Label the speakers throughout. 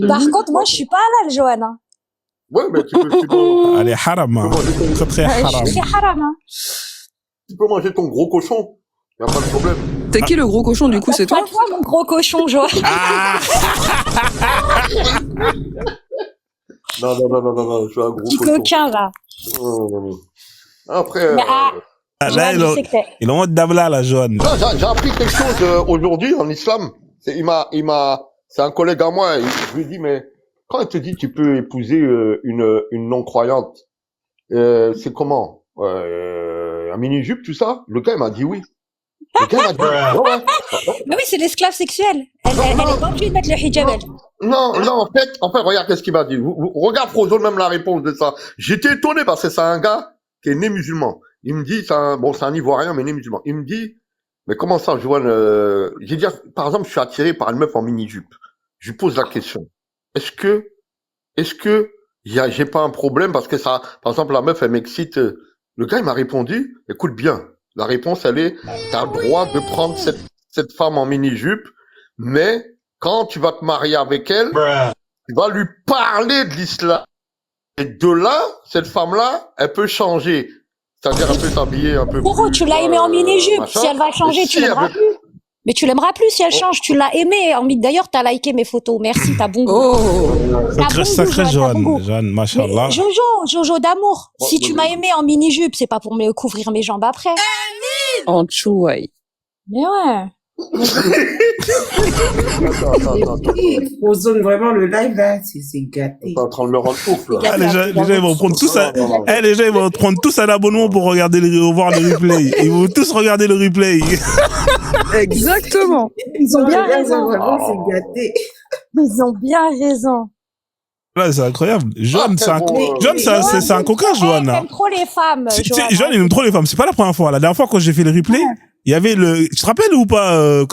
Speaker 1: Par contre, moi, je suis pas halal, Johan. Hein.
Speaker 2: Ouais, mais tu peux
Speaker 3: Elle est haram, hein. Très très haram.
Speaker 1: Je suis haram. Hein.
Speaker 2: tu peux manger ton gros cochon. Y a pas de problème.
Speaker 4: T'es qui le gros cochon du coup, c'est toi?
Speaker 1: Pas toi, mon gros cochon, Johan.
Speaker 3: Ah
Speaker 2: Non, je suis un gros
Speaker 1: Petit
Speaker 2: cochon.
Speaker 1: coquin, là.
Speaker 2: Non. Après,
Speaker 1: Mais,
Speaker 3: là,
Speaker 1: Johan, je sais que t'es...
Speaker 3: il est en mode d'Abla, la jaune.
Speaker 2: j'ai appris quelque chose aujourd'hui en islam. C'est un collègue à moi. Je lui dis, mais quand il te dit tu peux épouser une non-croyante, c'est comment un mini-jupe, tout ça? Le gars, il m'a dit oui. Le gars m'a dit ouais.
Speaker 1: Mais oui, c'est l'esclave sexuelle. Elle est pas obligée de mettre le hijab, elle.
Speaker 2: Non, en fait, regarde qu'est-ce qu'il m'a dit. Regarde Frozo, même la réponse de ça. J'étais étonné parce que c'est un gars qui est né musulman. Il me dit, c'est un Ivoirien, mais né musulman. Il me dit, mais comment ça, Joanne, j'ai dit, par exemple, je suis attiré par une meuf en mini-jupe. Je lui pose la question. Est-ce que j'ai pas un problème parce que ça, par exemple, la meuf, elle m'excite. Le gars, il m'a répondu, écoute bien. La réponse, elle est, t'as le droit de prendre cette femme en mini-jupe, mais quand tu vas te marier avec elle, tu vas lui parler de l'islam. Et de là, cette femme-là, elle peut changer. C'est-à-dire, elle peut s'habiller un peu
Speaker 1: Pourquoi tu l'as aimée en mini-jupe?
Speaker 2: machin.
Speaker 1: Si elle va changer, tu
Speaker 2: si
Speaker 1: l'aimeras plus. Mais tu l'aimeras plus si elle change. Tu l'as aimée. D'ailleurs, t'as liké mes photos. Merci, t'as bon goût.
Speaker 4: Oh,
Speaker 3: Sacré
Speaker 1: Johan,
Speaker 3: Johan, machallah.
Speaker 1: Jojo d'amour. Si tu m'as aimé en mini-jupe, c'est pas pour me couvrir mes jambes après.
Speaker 4: En chouaï.
Speaker 1: Mais ouais.
Speaker 2: Attends.
Speaker 5: Ozone, vraiment, le live, là, c'est gâté.
Speaker 2: T'es en train de me rendre ouf, là.
Speaker 3: Ah, les gens, ils vont prendre tous
Speaker 2: Non.
Speaker 3: les gens, ils vont prendre tous un abonnement pour regarder voir le replay. Ils vont tous regarder le replay.
Speaker 4: Exactement.
Speaker 1: Ils ont bien raison.
Speaker 5: Vraiment, c'est gâté.
Speaker 1: Ils ont bien raison.
Speaker 3: Là, c'est incroyable. John, c'est un coquin,
Speaker 1: Johan.
Speaker 3: Johan.
Speaker 1: Il aime trop les femmes.
Speaker 3: John, il aime trop les femmes. C'est pas la première fois. La dernière fois, quand j'ai fait le replay, il y avait tu te rappelles ou pas,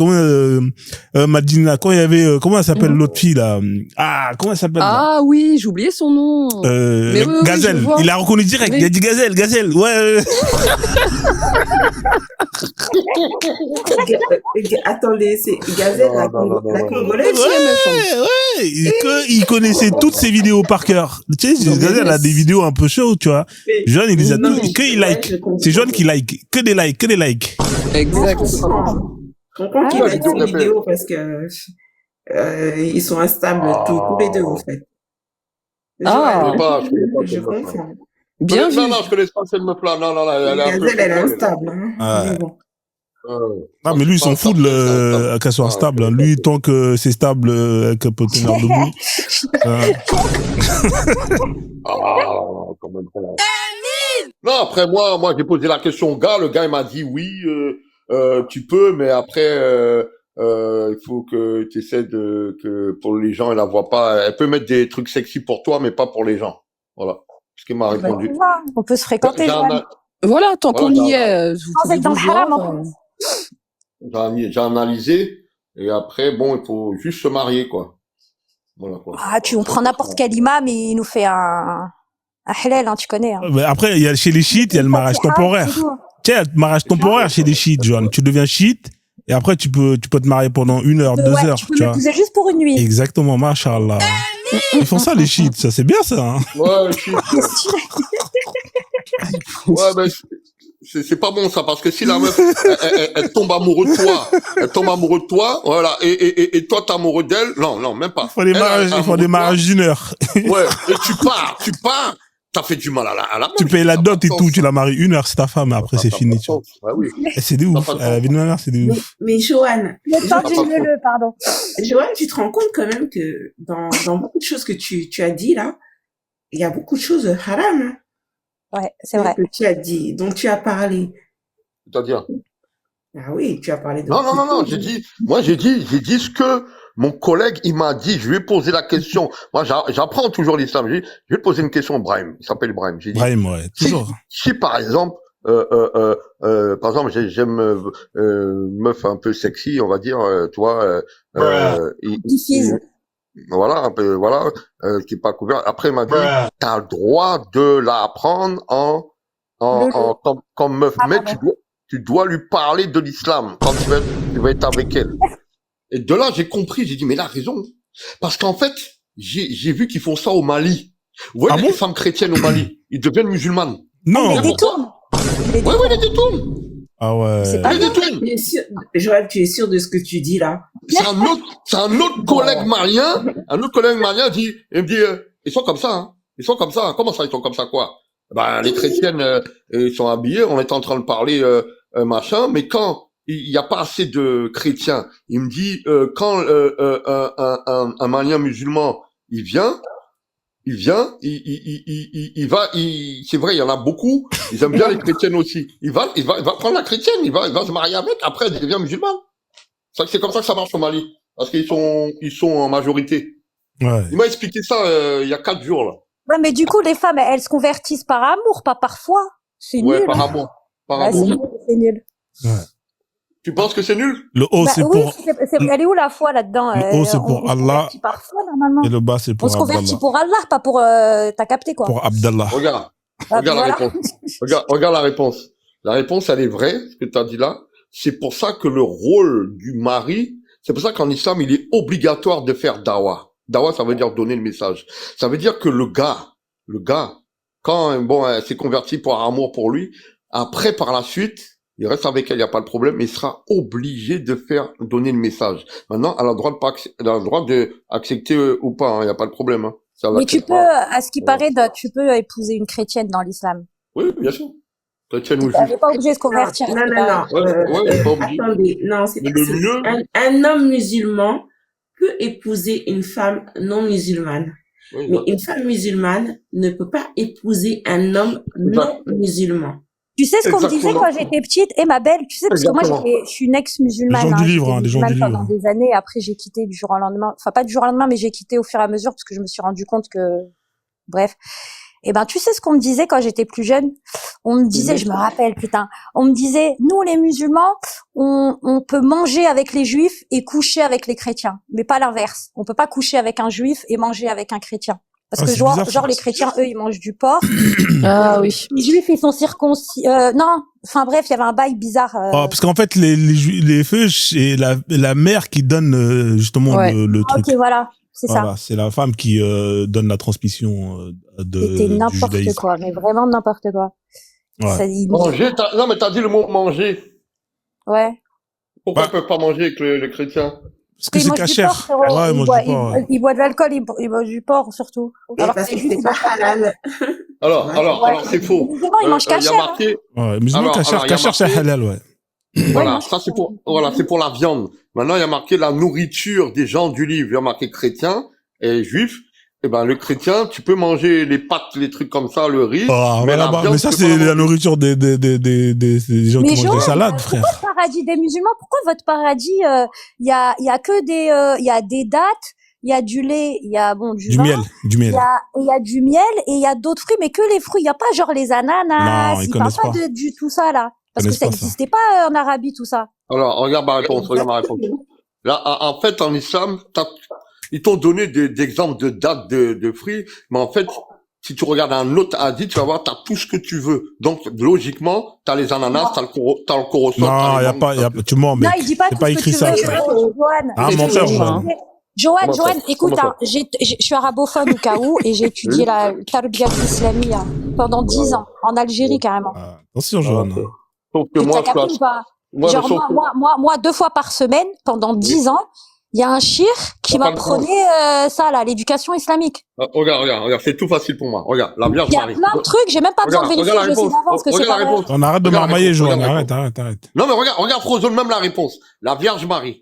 Speaker 3: Madina, quand il y avait, comment elle s'appelle l'autre fille, là? Ah, comment elle s'appelle?
Speaker 4: Ah oui, j'ai oublié son nom. Mais oui,
Speaker 3: Gazelle. Il a reconnu direct. Il a dit Gazelle. Ouais.
Speaker 5: Attendez, c'est Gazelle, la Congolaise.
Speaker 3: Ouais. Il connaissait toutes ses vidéos par cœur. Tu sais, Gazelle a des vidéos un peu chaudes, tu vois. John, il les a toutes, il like. C'est John qui like. Que des likes.
Speaker 4: Exact.
Speaker 5: Je comprends qu'il like ces vidéos parce que ils sont instables tous les deux, en fait. Je comprends.
Speaker 4: Bien vu.
Speaker 2: Non, je connais pas cette meuf-là. Non,
Speaker 5: Gazelle, elle est instable.
Speaker 3: Ouais. Non, mais lui, il s'en fout qu'elle soit instable. Hein. Lui, tant que c'est stable, qu'elle peut tenir debout.
Speaker 2: Quand même. Non, après, moi, j'ai posé la question au gars. Le gars, il m'a dit oui, tu peux, mais après, il faut que tu essaies que pour les gens, elle la voit pas. Elle peut mettre des trucs sexy pour toi, mais pas pour les gens. Voilà. Ce qu'il m'a répondu.
Speaker 1: On peut se fréquenter.
Speaker 4: Voilà, tant qu'on y est, vous pouvez
Speaker 1: dans le haram, en
Speaker 2: J'ai analysé, et après, bon, il faut juste se marier, quoi. Voilà, quoi.
Speaker 1: On prend n'importe quel imam et il nous fait un halal, hein, tu connais. Hein.
Speaker 3: Mais après, chez les chiites, il y a le mariage temporaire. Tu sais, le mariage temporaire chez les chiites, Johan. Tu deviens chiite, et après, tu peux te marier pendant 1 heure, 2 heures,
Speaker 1: tu peux m'épouser juste pour une nuit.
Speaker 3: Exactement, machallah. Ils font ça, les chiites, ça, c'est bien, ça, hein.
Speaker 2: Ouais, ouais, mais c'est pas bon, ça, parce que si la meuf, elle tombe amoureuse de toi, voilà, et toi, t'es amoureux d'elle, non, même pas.
Speaker 3: Il faut des mariages d'1 heure.
Speaker 2: Ouais, et tu pars, t'as fait du mal à la
Speaker 3: tu payes la dot et tout, tu la maries 1 heure, c'est ta femme, après, c'est fini, tu vois.
Speaker 2: Ouais, oui.
Speaker 3: Et c'est des ouf. La vie de ma mère, c'est des ouf.
Speaker 5: Mais Johan.
Speaker 1: Pardon.
Speaker 5: Johan, tu te rends compte quand même que dans beaucoup de choses que tu as dit, là, il y a beaucoup de choses haram, hein.
Speaker 1: Ouais, c'est vrai.
Speaker 5: Que tu as dit, dont tu as parlé.
Speaker 2: C'est-à-dire?
Speaker 5: Ah oui, tu as parlé de...
Speaker 2: Non, j'ai dit ce que mon collègue, il m'a dit. Je lui ai posé la question. Moi, j'apprends toujours l'islam. Je vais te poser une question, Brahim. Il s'appelle Brahim. J'ai dit,
Speaker 3: Brahim, ouais, toujours.
Speaker 2: Si par exemple, j'aime une meuf un peu sexy, on va dire, tu vois, voilà, un peu, voilà, qui est pas couvert. Après, il m'a dit, t'as le droit de la prendre comme meuf, mais tu dois lui parler de l'islam quand tu vas être avec elle. Et de là, j'ai compris, j'ai dit, mais il a raison. Parce qu'en fait, j'ai vu qu'ils font ça au Mali. Vous voyez les femmes chrétiennes au Mali, ils deviennent musulmanes.
Speaker 3: Non.
Speaker 1: Ils les détournent.
Speaker 2: Oui, ils les détournent.
Speaker 3: Ah ouais.
Speaker 1: C'est pas
Speaker 2: Ils les détournent.
Speaker 5: Joël, tu es sûr de ce que tu dis là?
Speaker 2: C'est un autre collègue malien. Un autre collègue malien il me dit, ils sont comme ça, hein. Ils sont comme ça. Hein. Comment ça, ils sont comme ça, quoi? Ben, les chrétiennes, ils sont habillés. On est en train de parler, machin. Mais quand il n'y a pas assez de chrétiens, il me dit, quand un malien musulman, il vient, il va, c'est vrai, il y en a beaucoup. Ils aiment bien les chrétiennes aussi. Il va prendre la chrétienne. Il va se marier avec. Après, elle devient musulmane. C'est comme ça que ça marche au Mali. Parce qu'ils sont en majorité.
Speaker 3: Ouais.
Speaker 2: Il m'a expliqué ça, il y a 4 jours, là.
Speaker 1: Ouais, mais du coup, les femmes, elles se convertissent par amour, pas par foi. C'est
Speaker 2: Ouais,
Speaker 1: nul.
Speaker 2: par amour. Par
Speaker 1: Ouais,
Speaker 2: amour.
Speaker 1: c'est nul.
Speaker 3: Ouais.
Speaker 2: Tu penses que c'est nul?
Speaker 3: Le haut,
Speaker 1: Bah
Speaker 3: c'est
Speaker 1: oui,
Speaker 3: pour...
Speaker 1: elle est où la foi là-dedans?
Speaker 3: Le haut, c'est pour
Speaker 1: On se
Speaker 3: Allah.
Speaker 1: convertit par foi, normalement.
Speaker 3: Et le bas, c'est
Speaker 1: On
Speaker 3: pour
Speaker 1: se convertit
Speaker 3: Abdallah.
Speaker 1: pour Allah, pas pour, t'as capté, quoi.
Speaker 3: Pour Abdallah.
Speaker 2: Regarde.
Speaker 1: Ah,
Speaker 2: Regarde
Speaker 1: voilà.
Speaker 2: la réponse. Regarde la réponse. La réponse, elle est vraie, ce que tu as dit là. C'est pour ça que le rôle du mari, c'est pour ça qu'en islam, il est obligatoire de faire dawa. Dawa, ça veut dire donner le message. Ça veut dire que le gars, quand, bon, elle s'est convertie pour amour pour lui, après, par la suite, il reste avec elle, il n'y a pas de problème, mais il sera obligé de donner le message. Maintenant, elle a le droit de accepter ou pas, il n'y a pas de problème, hein. Ça
Speaker 1: Mais tu peux, à ce qui paraît, tu peux épouser une chrétienne dans l'islam.
Speaker 2: Oui, bien sûr. Chrétienne ou
Speaker 1: Elle
Speaker 2: juive.
Speaker 1: n'est pas obligée de se convertir.
Speaker 5: Non,
Speaker 1: à ce qui
Speaker 5: non,
Speaker 1: paraît.
Speaker 5: non.
Speaker 2: Ouais, pas obligé.
Speaker 5: Attendez, non, c'est
Speaker 2: Mais
Speaker 5: pas
Speaker 2: le
Speaker 5: c'est-
Speaker 2: mieux-
Speaker 5: un homme musulman peut épouser une femme non musulmane.
Speaker 2: Oui,
Speaker 5: Mais une femme musulmane ne peut pas épouser un homme non musulman.
Speaker 1: Tu sais ce qu'on me disait
Speaker 2: Exactement.
Speaker 1: quand j'étais petite, et ma belle, tu sais, parce que moi,
Speaker 2: Exactement.
Speaker 1: je suis une ex-musulmane.
Speaker 3: Les gens du livre,
Speaker 1: j'étais
Speaker 3: hein, les gens du
Speaker 1: musulmane pendant
Speaker 3: livre.
Speaker 1: des années. Après, j'ai quitté du jour au lendemain. Enfin, pas du jour au lendemain, mais j'ai quitté au fur et à mesure parce que je me suis rendu compte que, bref. Eh ben, tu sais ce qu'on me disait quand j'étais plus jeune? On me disait, je me rappelle, putain, on me disait, nous, les musulmans, on peut manger avec les juifs et coucher avec les chrétiens, mais pas l'inverse. On peut pas coucher avec un juif et manger avec un chrétien. Parce
Speaker 3: Ah,
Speaker 1: que
Speaker 3: c'est
Speaker 1: genre,
Speaker 3: bizarre, ça.
Speaker 1: genre, les chrétiens, eux, ils mangent du porc.
Speaker 4: Ah oui.
Speaker 1: Les juifs, ils sont circoncis. Non, enfin bref, il y avait un bail bizarre.
Speaker 3: Ah, parce qu'en fait, les feux, c'est la mère qui donne justement
Speaker 4: Ouais.
Speaker 3: le truc.
Speaker 1: Ok, voilà, c'est
Speaker 3: Voilà, c'est la femme qui donne la transmission
Speaker 1: ça. C'était
Speaker 3: du
Speaker 1: n'importe
Speaker 3: judaïsme.
Speaker 1: quoi, mais vraiment n'importe quoi.
Speaker 3: Ouais.
Speaker 1: Ça,
Speaker 2: Manger, non, mais t'as dit le mot manger.
Speaker 1: ouais.
Speaker 2: Pourquoi
Speaker 3: Bah.
Speaker 2: ils peuvent pas manger avec les chrétiens?
Speaker 3: Parce que
Speaker 1: Ils
Speaker 3: c'est
Speaker 1: mangent du
Speaker 3: cachère.
Speaker 1: porc, frérot.
Speaker 3: Ouais,
Speaker 1: Ils
Speaker 3: ils mangent
Speaker 1: boivent-
Speaker 3: du porc. ouais.
Speaker 1: ils boivent de l'alcool, ils boivent du porc surtout. Alors que
Speaker 5: Parce
Speaker 1: c'est
Speaker 5: que
Speaker 1: juste.
Speaker 5: c'est pas halal.
Speaker 2: Alors, c'est faux.
Speaker 1: Les musulmans, ils mangent
Speaker 2: Il y a
Speaker 1: cachère. Hein.
Speaker 2: marqué,
Speaker 3: Ouais, musulman
Speaker 2: Alors,
Speaker 3: cachère,
Speaker 2: il y a
Speaker 3: cachère, c'est
Speaker 2: marqué-
Speaker 3: halal, ouais.
Speaker 2: voilà,
Speaker 1: moi,
Speaker 2: ça c'est pour la viande. Maintenant, il y a marqué la nourriture des gens du livre. Il y a marqué chrétien et juif. Eh ben, le chrétien, tu peux manger les pâtes, les trucs comme ça, le riz.
Speaker 3: Ah,
Speaker 2: mais
Speaker 3: voilà,
Speaker 2: la
Speaker 3: bah,
Speaker 2: viande,
Speaker 3: mais ça,
Speaker 2: tu peux
Speaker 3: c'est
Speaker 2: pas
Speaker 3: la
Speaker 2: manger.
Speaker 3: nourriture des gens
Speaker 1: Mais
Speaker 3: qui mangent
Speaker 1: Joël,
Speaker 3: des salades, frère.
Speaker 1: Pourquoi le paradis des musulmans? Pourquoi votre paradis, il y a que il y a des dattes, il y a du lait, il y a, bon, du
Speaker 3: Du
Speaker 1: vin.
Speaker 3: miel, du miel.
Speaker 1: Il y a du miel et il y a d'autres fruits, mais que les fruits. Il y a pas genre les ananas.
Speaker 3: Non, ils
Speaker 1: il parle
Speaker 3: connaissent
Speaker 1: pas
Speaker 3: pas.
Speaker 1: du tout ça là, parce que
Speaker 3: Connaissent
Speaker 1: ça
Speaker 3: pas ça.
Speaker 1: n'existait pas en Arabie tout ça.
Speaker 2: Alors, regarde ma réponse, Là, en fait, en islam, ils t'ont donné des exemples de dates de fruits, mais en fait, si tu regardes un autre hadith, tu vas voir, t'as tout ce que tu veux. Donc, logiquement, t'as les ananas, t'as le corosol.
Speaker 3: Non, y a pas, tu mens, mec.
Speaker 1: Non, il dit pas
Speaker 3: C'est
Speaker 1: tout
Speaker 3: pas
Speaker 1: ce que
Speaker 3: écrit
Speaker 1: tu
Speaker 3: ça,
Speaker 1: veux.
Speaker 3: frère.
Speaker 1: Joanne.
Speaker 3: Ah,
Speaker 5: C'est
Speaker 3: menteur,
Speaker 5: tout,
Speaker 3: Joanne.
Speaker 1: Joanne,
Speaker 2: Comment ça
Speaker 1: écoute,
Speaker 2: Comment
Speaker 1: hein, je suis arabophone au cas où, et j'ai étudié la tarbiyat islamie pendant 10 ans, en Algérie carrément.
Speaker 3: Ah, attention, Joanne.
Speaker 2: Ok. Sauf que moi,
Speaker 1: T'as capté ou pas?
Speaker 2: moi,
Speaker 1: Genre,
Speaker 2: sauf que-
Speaker 1: moi, 2 fois par semaine, pendant 10 ans, il y a un shir qui
Speaker 2: T'as pas le
Speaker 1: m'apprenait ça, là, l'éducation islamique.
Speaker 2: Regarde, c'est tout facile pour moi. Regarde, la Vierge
Speaker 1: Il y a
Speaker 2: Marie.
Speaker 1: plein de trucs, j'ai même pas besoin de
Speaker 2: Regarde
Speaker 1: vérifier,
Speaker 2: la
Speaker 1: je sais
Speaker 2: réponse.
Speaker 1: d'avance que c'est
Speaker 2: Regarde
Speaker 1: pas
Speaker 2: la
Speaker 1: vrai.
Speaker 2: réponse.
Speaker 3: On arrête de
Speaker 2: Regarde la
Speaker 3: marmailler,
Speaker 2: réponse,
Speaker 3: Joanne.
Speaker 2: regarde la
Speaker 3: Arrête.
Speaker 2: Non, mais regarde Frozone, même la réponse. La Vierge Marie.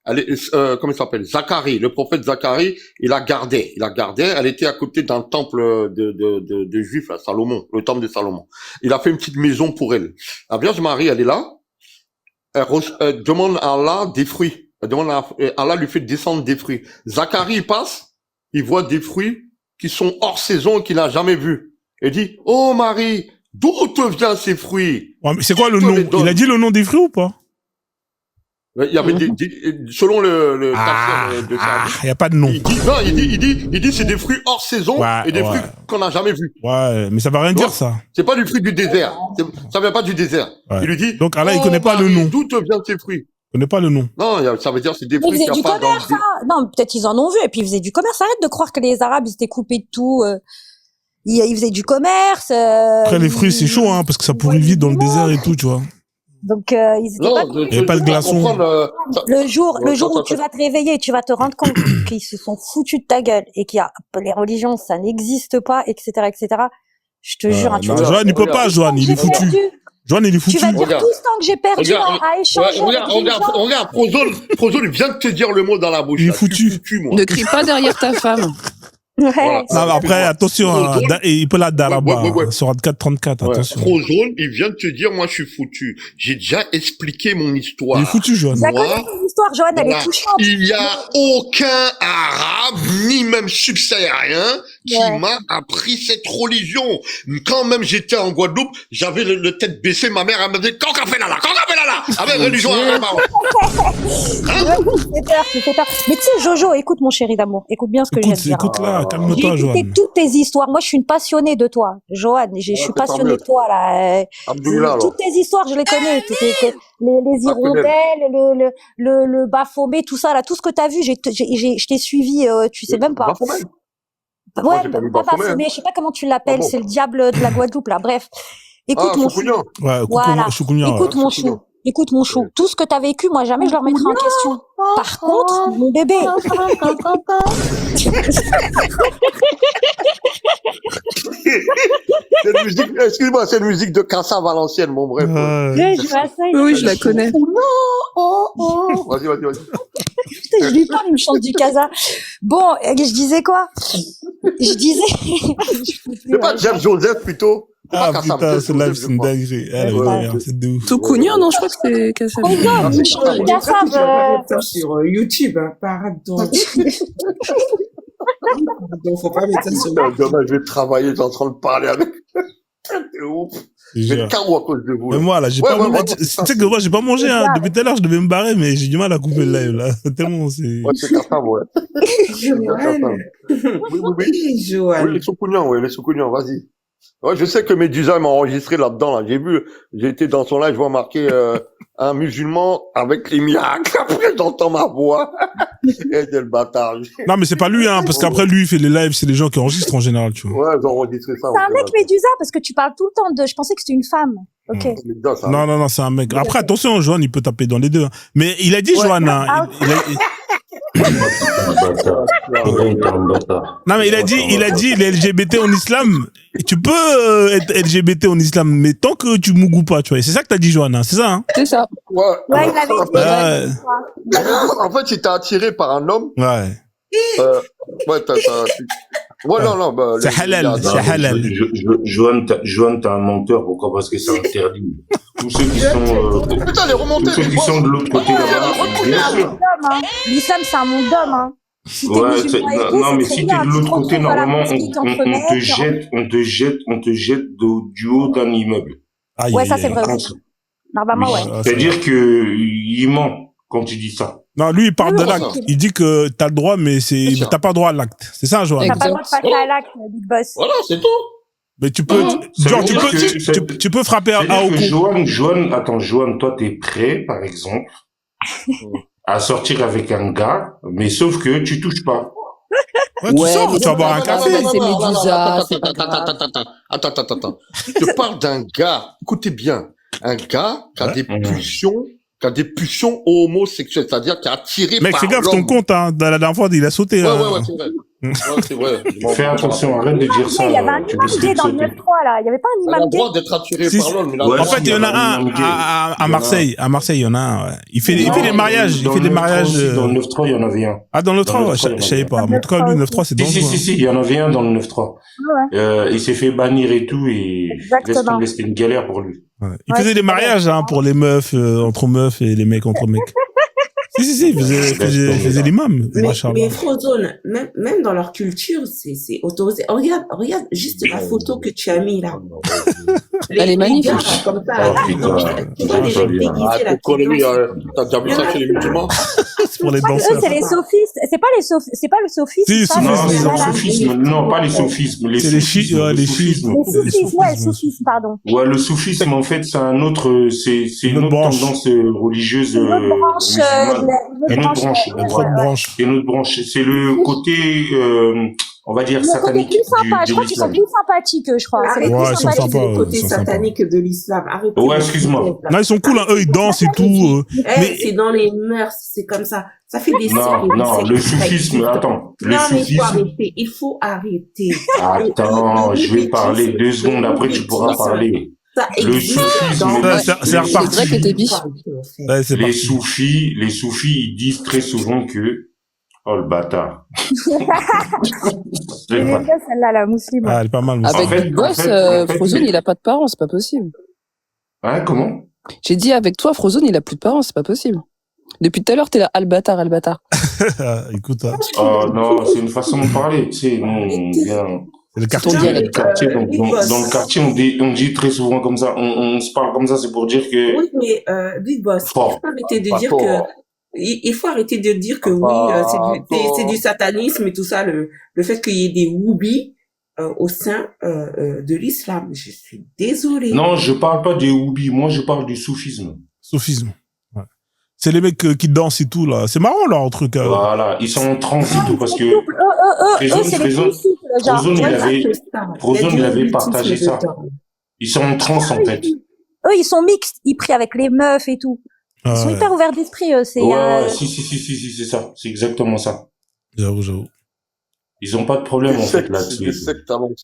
Speaker 2: Elle est, comment il s'appelle? Zacharie, le prophète Zacharie, il la gardait, elle était à côté d'un temple de juifs, là, Salomon, le temple de Salomon. Il a fait une petite maison pour elle. La Vierge Marie, elle est là, elle demande à Allah des fruits. Allah lui fait descendre des fruits. Zacharie, il passe, il voit des fruits qui sont hors saison et qu'il n'a jamais vus. Il dit, oh Marie, d'où te viennent ces fruits?
Speaker 3: Ouais, mais c'est quoi le
Speaker 2: Je te
Speaker 3: nom?
Speaker 2: les donne.
Speaker 3: Il a dit le nom des fruits ou pas?
Speaker 2: Il y avait selon le
Speaker 3: Ah,
Speaker 2: tafsir de Saadi,
Speaker 3: y a pas de nom.
Speaker 2: il dit c'est des fruits hors saison
Speaker 3: Ouais,
Speaker 2: et des
Speaker 3: ouais.
Speaker 2: fruits qu'on n'a jamais vus.
Speaker 3: Ouais, mais ça va rien dire, ça.
Speaker 2: C'est pas du fruit du désert. Ça vient pas du désert.
Speaker 3: Ouais.
Speaker 2: Il lui dit,
Speaker 3: Donc, Allah, il
Speaker 2: oh,
Speaker 3: connaît pas le
Speaker 2: Marie,
Speaker 3: nom.
Speaker 2: D'où te viennent ces fruits?
Speaker 3: Je connais pas le nom.
Speaker 2: Non, ça veut dire c'est des
Speaker 1: Ils
Speaker 2: trucs qu'il
Speaker 1: faisaient
Speaker 2: n'y
Speaker 1: du
Speaker 2: a pas dans
Speaker 1: commerce, hein. Non, peut-être ils en ont vu, et puis ils faisaient du commerce. Arrête de croire que les Arabes, ils étaient coupés de tout. Ils faisaient du commerce.
Speaker 3: Après, les fruits, c'est chaud, hein, parce que ça pourrit vite dans le désert et tout, tu vois.
Speaker 1: Donc, ils étaient pas coupés.
Speaker 3: Il y avait pas de glaçons.
Speaker 1: Le jour où tu vas te réveiller et tu vas te rendre compte qu'ils se sont foutus de ta gueule et qu'il y a les religions, ça n'existe pas, etc., etc. Je te jure, hein, tu
Speaker 3: Non,
Speaker 1: vas dire,
Speaker 3: Johan, il peut pas, Johan, il est foutu. Johan, il est foutu.
Speaker 1: tu vas dire tout ce temps que j'ai perdu à échanger.
Speaker 2: Regarde, Prozone, il vient de te dire le mot dans la bouche.
Speaker 3: Il est
Speaker 2: là. Je suis
Speaker 3: foutu.
Speaker 2: moi.
Speaker 4: Ne crie pas derrière ta femme.
Speaker 1: Ouais.
Speaker 2: Voilà.
Speaker 3: Non, mais après, attention, hein, il peut la daraba,
Speaker 2: Ouais.
Speaker 3: sur 434, attention.
Speaker 2: Prozone, il vient de te dire, moi, je suis foutu. J'ai déjà expliqué mon histoire.
Speaker 3: Il est foutu, Johan.
Speaker 1: La histoire, Johan, elle est touchante.
Speaker 2: Il y a aucun arabe, ni même subsaharien, qui m'a appris cette religion. Quand même j'étais en Guadeloupe, j'avais le tête baissée, ma mère, elle me disait, quand fait là, avec religion arabe.
Speaker 1: Tu fais peur. Mais tu sais, Jojo, écoute mon chéri d'amour, écoute bien ce que je viens de dire.
Speaker 3: Écoute là, calme-toi,
Speaker 1: J'ai
Speaker 3: Johan.
Speaker 1: écouté toutes tes histoires. Moi, je suis une passionnée de toi, Johan. Je suis passionnée de toi, là. Toutes tes histoires, je les connais. Les hirondelles, le Baphomet, tout ça, là, tout ce que t'as vu, je t'ai suivi, tu sais même pas. Ouais, pas Baphomet, je sais pas comment tu l'appelles, c'est le diable de la Guadeloupe, là. Bref. Écoute mon chou.
Speaker 3: Ouais,
Speaker 1: voilà.
Speaker 3: Choukounian,
Speaker 1: écoute mon chou. Écoute mon chou, tout ce que t'as vécu, moi jamais je le remettrai en question. Par contre, mon bébé.
Speaker 2: Excuse-moi, c'est une musique de Cassa Valenciennes, mon bref.
Speaker 4: Oui, je la connais.
Speaker 2: Vas-y.
Speaker 1: Putain, je lui parle, il me chante du Casa. Bon, je disais quoi?
Speaker 2: C'est pas James Joseph plutôt?
Speaker 3: Ah putain, c'est live, c'est une dinguerie. C'est de ouf.
Speaker 4: Toukounian, non, je crois que c'est Kassab.
Speaker 5: Sur YouTube, parade donc. Donc, faut pas mettre ça sur
Speaker 2: demain, je vais travailler, j'en train de parler avec. C'est ouf. Je vais KO à cause de vous.
Speaker 3: Mais moi, là, j'ai pas mangé. Tu sais que moi, j'ai pas mangé, hein. Depuis tout à l'heure, je devais me barrer, mais j'ai du mal à couper le live, là. Tellement c'est.
Speaker 2: Ouais, c'est Kassab, ouais. Oui, Johan. Oui, les Soukounians, vas-y. Ouais, je sais que Médusa m'a enregistré là-dedans, là. J'ai été dans son live, je vois marqué, un musulman avec les miracles. Après, j'entends ma voix. Et c'est le bâtard.
Speaker 3: Non, mais c'est pas lui, hein, parce qu'après, lui, il fait les lives, c'est les gens qui enregistrent en général, tu vois.
Speaker 2: Ouais, j'ai enregistré ça.
Speaker 1: C'est un mec Médusa, parce que tu parles tout le temps de, je pensais que c'était une femme. Ok.
Speaker 3: Non, c'est un mec. Après, attention, Johan, il peut taper dans les deux. Mais il a dit, Johan, hein, non, mais il a dit les LGBT en islam. Tu peux être LGBT en islam, mais tant que tu mougou pas, tu vois. C'est ça que t'as dit, Johanna, c'est ça, hein?
Speaker 4: C'est ça.
Speaker 2: Ouais,
Speaker 1: il avait dit.
Speaker 2: En fait, si t'es attiré par un homme.
Speaker 3: Ouais.
Speaker 2: Non, bah.
Speaker 3: C'est halal, c'est halal.
Speaker 6: Johan, t'es un menteur, pourquoi? Parce que c'est interdit. Tous ceux qui sont,
Speaker 2: putain, les remontées,
Speaker 6: tous ceux qui sont de l'autre côté là-bas.
Speaker 1: L'islam, c'est un monde d'hommes, hein. Si
Speaker 6: non, mais si t'es de l'autre côté, normalement, on te jette du haut d'un immeuble.
Speaker 1: Ouais, ça c'est vrai. Normalement, ouais.
Speaker 6: C'est-à-dire que, il ment quand il dit ça.
Speaker 3: Non, lui, il parle de l'acte. Il dit que t'as le droit, mais t'as pas le droit à l'acte. C'est ça, Johan?
Speaker 1: T'as pas le droit de passer à l'acte, Big Boss.
Speaker 2: Voilà, c'est tout.
Speaker 3: Mais tu peux, tu peux frapper au cou.
Speaker 6: Johan, toi, t'es prêt, par exemple, à sortir avec un gars, mais sauf que tu touches pas.
Speaker 3: Ouais, tu sors, tu vas boire un café.
Speaker 4: C'est Médusa.
Speaker 2: Attends. Je parle d'un gars, écoutez bien, un gars qui a des pulsions homosexuelles, c'est-à-dire qui a attiré par l'homme.
Speaker 3: Mec, fais gaffe ton compte, hein. La dernière fois, il a sauté.
Speaker 2: Ouais, c'est vrai. Ouais, c'est vrai.
Speaker 6: Fais attention, arrête de dire ça.
Speaker 1: Il y avait un imam gay dans le 9-3, là. Il y avait pas un imam gay.
Speaker 2: Il a le droit d'être attiré par l'homme.
Speaker 3: En fait, il y en a un à Marseille. À Marseille, il y en a un, ouais. Il fait des mariages.
Speaker 6: Dans le 9-3, il y en avait un.
Speaker 3: Ah, dans le 9-3, je savais pas. En tout cas, lui, le 9-3, c'est dangereux.
Speaker 6: Si, il y en avait un dans le 9-3. Il s'est fait bannir et tout, et c'était une galère pour lui.
Speaker 3: Il faisait des mariages, hein, pour les meufs, entre meufs et les mecs entre mecs. Si, il faisait l'imam.
Speaker 5: Mais
Speaker 3: Machallah.
Speaker 5: Frozone, même dans leur culture, c'est autorisé. Regarde juste la photo que tu as mis là.
Speaker 4: Elle est magnifique.
Speaker 5: Les gars, là, comme ça,
Speaker 3: Oh,
Speaker 5: là, tu vois les mecs déguisés là.
Speaker 2: tes conneries, t'as déjà vu ça chez les musulmans?
Speaker 3: C'est pour les
Speaker 1: Eux,
Speaker 3: danseurs.
Speaker 1: c'est les sophistes. C'est pas le sophisme.
Speaker 3: Si,
Speaker 1: ça,
Speaker 3: soufisme.
Speaker 6: Non, c'est
Speaker 1: là,
Speaker 6: le
Speaker 1: là.
Speaker 6: soufisme. Non, pas les sophismes.
Speaker 3: C'est les chiites, ouais, les chiites.
Speaker 1: Les soufismes, ouais, soufisme, pardon.
Speaker 6: Ouais, le soufisme, en fait, c'est un autre, c'est une autre
Speaker 3: branche.
Speaker 6: tendance religieuse
Speaker 1: Une autre branche,
Speaker 6: musulmane. Une autre branche.
Speaker 3: Il y a trop de branches.
Speaker 6: C'est une autre branche. C'est le côté, on va dire,
Speaker 1: Le côté
Speaker 6: satanique
Speaker 1: plus sympa, je
Speaker 6: de
Speaker 1: crois qu'ils sont
Speaker 6: l'islam.
Speaker 1: plus sympathiques, je crois. C'est les
Speaker 5: Arrêtez
Speaker 3: Ouais,
Speaker 1: plus
Speaker 3: ils sont
Speaker 1: sympathiques.
Speaker 3: sympas.
Speaker 5: le côté
Speaker 3: ils sont
Speaker 5: satanique de l'islam. Arrêtez.
Speaker 6: Ouais, excuse-moi.
Speaker 3: Non, ils sont cool, hein. Eux, ils dansent et tout. Mais
Speaker 5: C'est dans les mœurs, c'est comme ça. Ça fait des
Speaker 6: Non,
Speaker 5: siècles.
Speaker 6: non, le soufisme, attends. Le
Speaker 5: Non, mais
Speaker 6: soufisme.
Speaker 5: il faut arrêter.
Speaker 6: Attends, je vais parler 2 secondes, après tu pourras parler.
Speaker 5: Ça
Speaker 6: Le
Speaker 5: existe
Speaker 6: soufisme,
Speaker 5: dans-
Speaker 3: c'est reparti.
Speaker 4: C'est vrai que t'es bif.
Speaker 3: Ouais, c'est
Speaker 6: Les
Speaker 3: parti.
Speaker 6: soufis, ils disent très souvent que, oh le bâtard. C'est
Speaker 1: Elle est
Speaker 6: vrai.
Speaker 1: bien, celle-là, la musulmane.
Speaker 3: Ah, elle est pas mal.
Speaker 4: Avec
Speaker 6: En fait-
Speaker 4: Big Boss,
Speaker 6: en fait,
Speaker 4: Frozone, il a pas de parents, c'est pas possible.
Speaker 6: Hein, comment?
Speaker 4: J'ai dit avec toi, Frozone, il a plus de parents, c'est pas possible. Depuis tout à l'heure, t'es là, Albatar.
Speaker 3: Écoute, hein.
Speaker 6: Oh non, c'est une façon de parler, tu sais, nous, on vient
Speaker 3: c'est le
Speaker 4: Ton
Speaker 3: quartier.
Speaker 6: dans
Speaker 4: dialecte.
Speaker 6: le quartier, donc,
Speaker 5: Big
Speaker 6: dans
Speaker 5: Boss.
Speaker 6: le quartier, on dit très souvent comme ça, on se parle comme ça, c'est pour dire que,
Speaker 5: Oui, mais Big Boss,
Speaker 6: Fort.
Speaker 5: il faut arrêter de
Speaker 2: Pas
Speaker 5: dire
Speaker 2: fort.
Speaker 5: que il faut arrêter de dire que oui, c'est du satanisme et tout ça, le fait qu'il y ait des whoobis au sein de l'islam. Je suis désolée.
Speaker 6: non, je parle pas des houbis, moi je parle du soufisme.
Speaker 3: Soufisme. Ouais. C'est les mecs qui dansent et tout, là. C'est marrant, leur truc.
Speaker 6: Voilà, ils sont en transe et tout parce que
Speaker 1: Eux,
Speaker 6: Frozone,
Speaker 1: c'est les plus souples, genre.
Speaker 6: Frozone, il avait
Speaker 5: du
Speaker 6: partagé
Speaker 5: occultisme
Speaker 6: ça.
Speaker 5: dedans.
Speaker 6: Ils sont en transe en fait.
Speaker 1: Eux, ils sont mixtes. Ils prient avec les meufs et tout. Ils sont
Speaker 3: Ouais,
Speaker 1: hyper ouverts d'esprit, eux. C'est,
Speaker 6: Ouais, si, c'est ça. C'est exactement ça.
Speaker 3: j'avoue.
Speaker 6: Ils ont pas de problème, en fait, là-dessus.
Speaker 2: Des sectes avancées.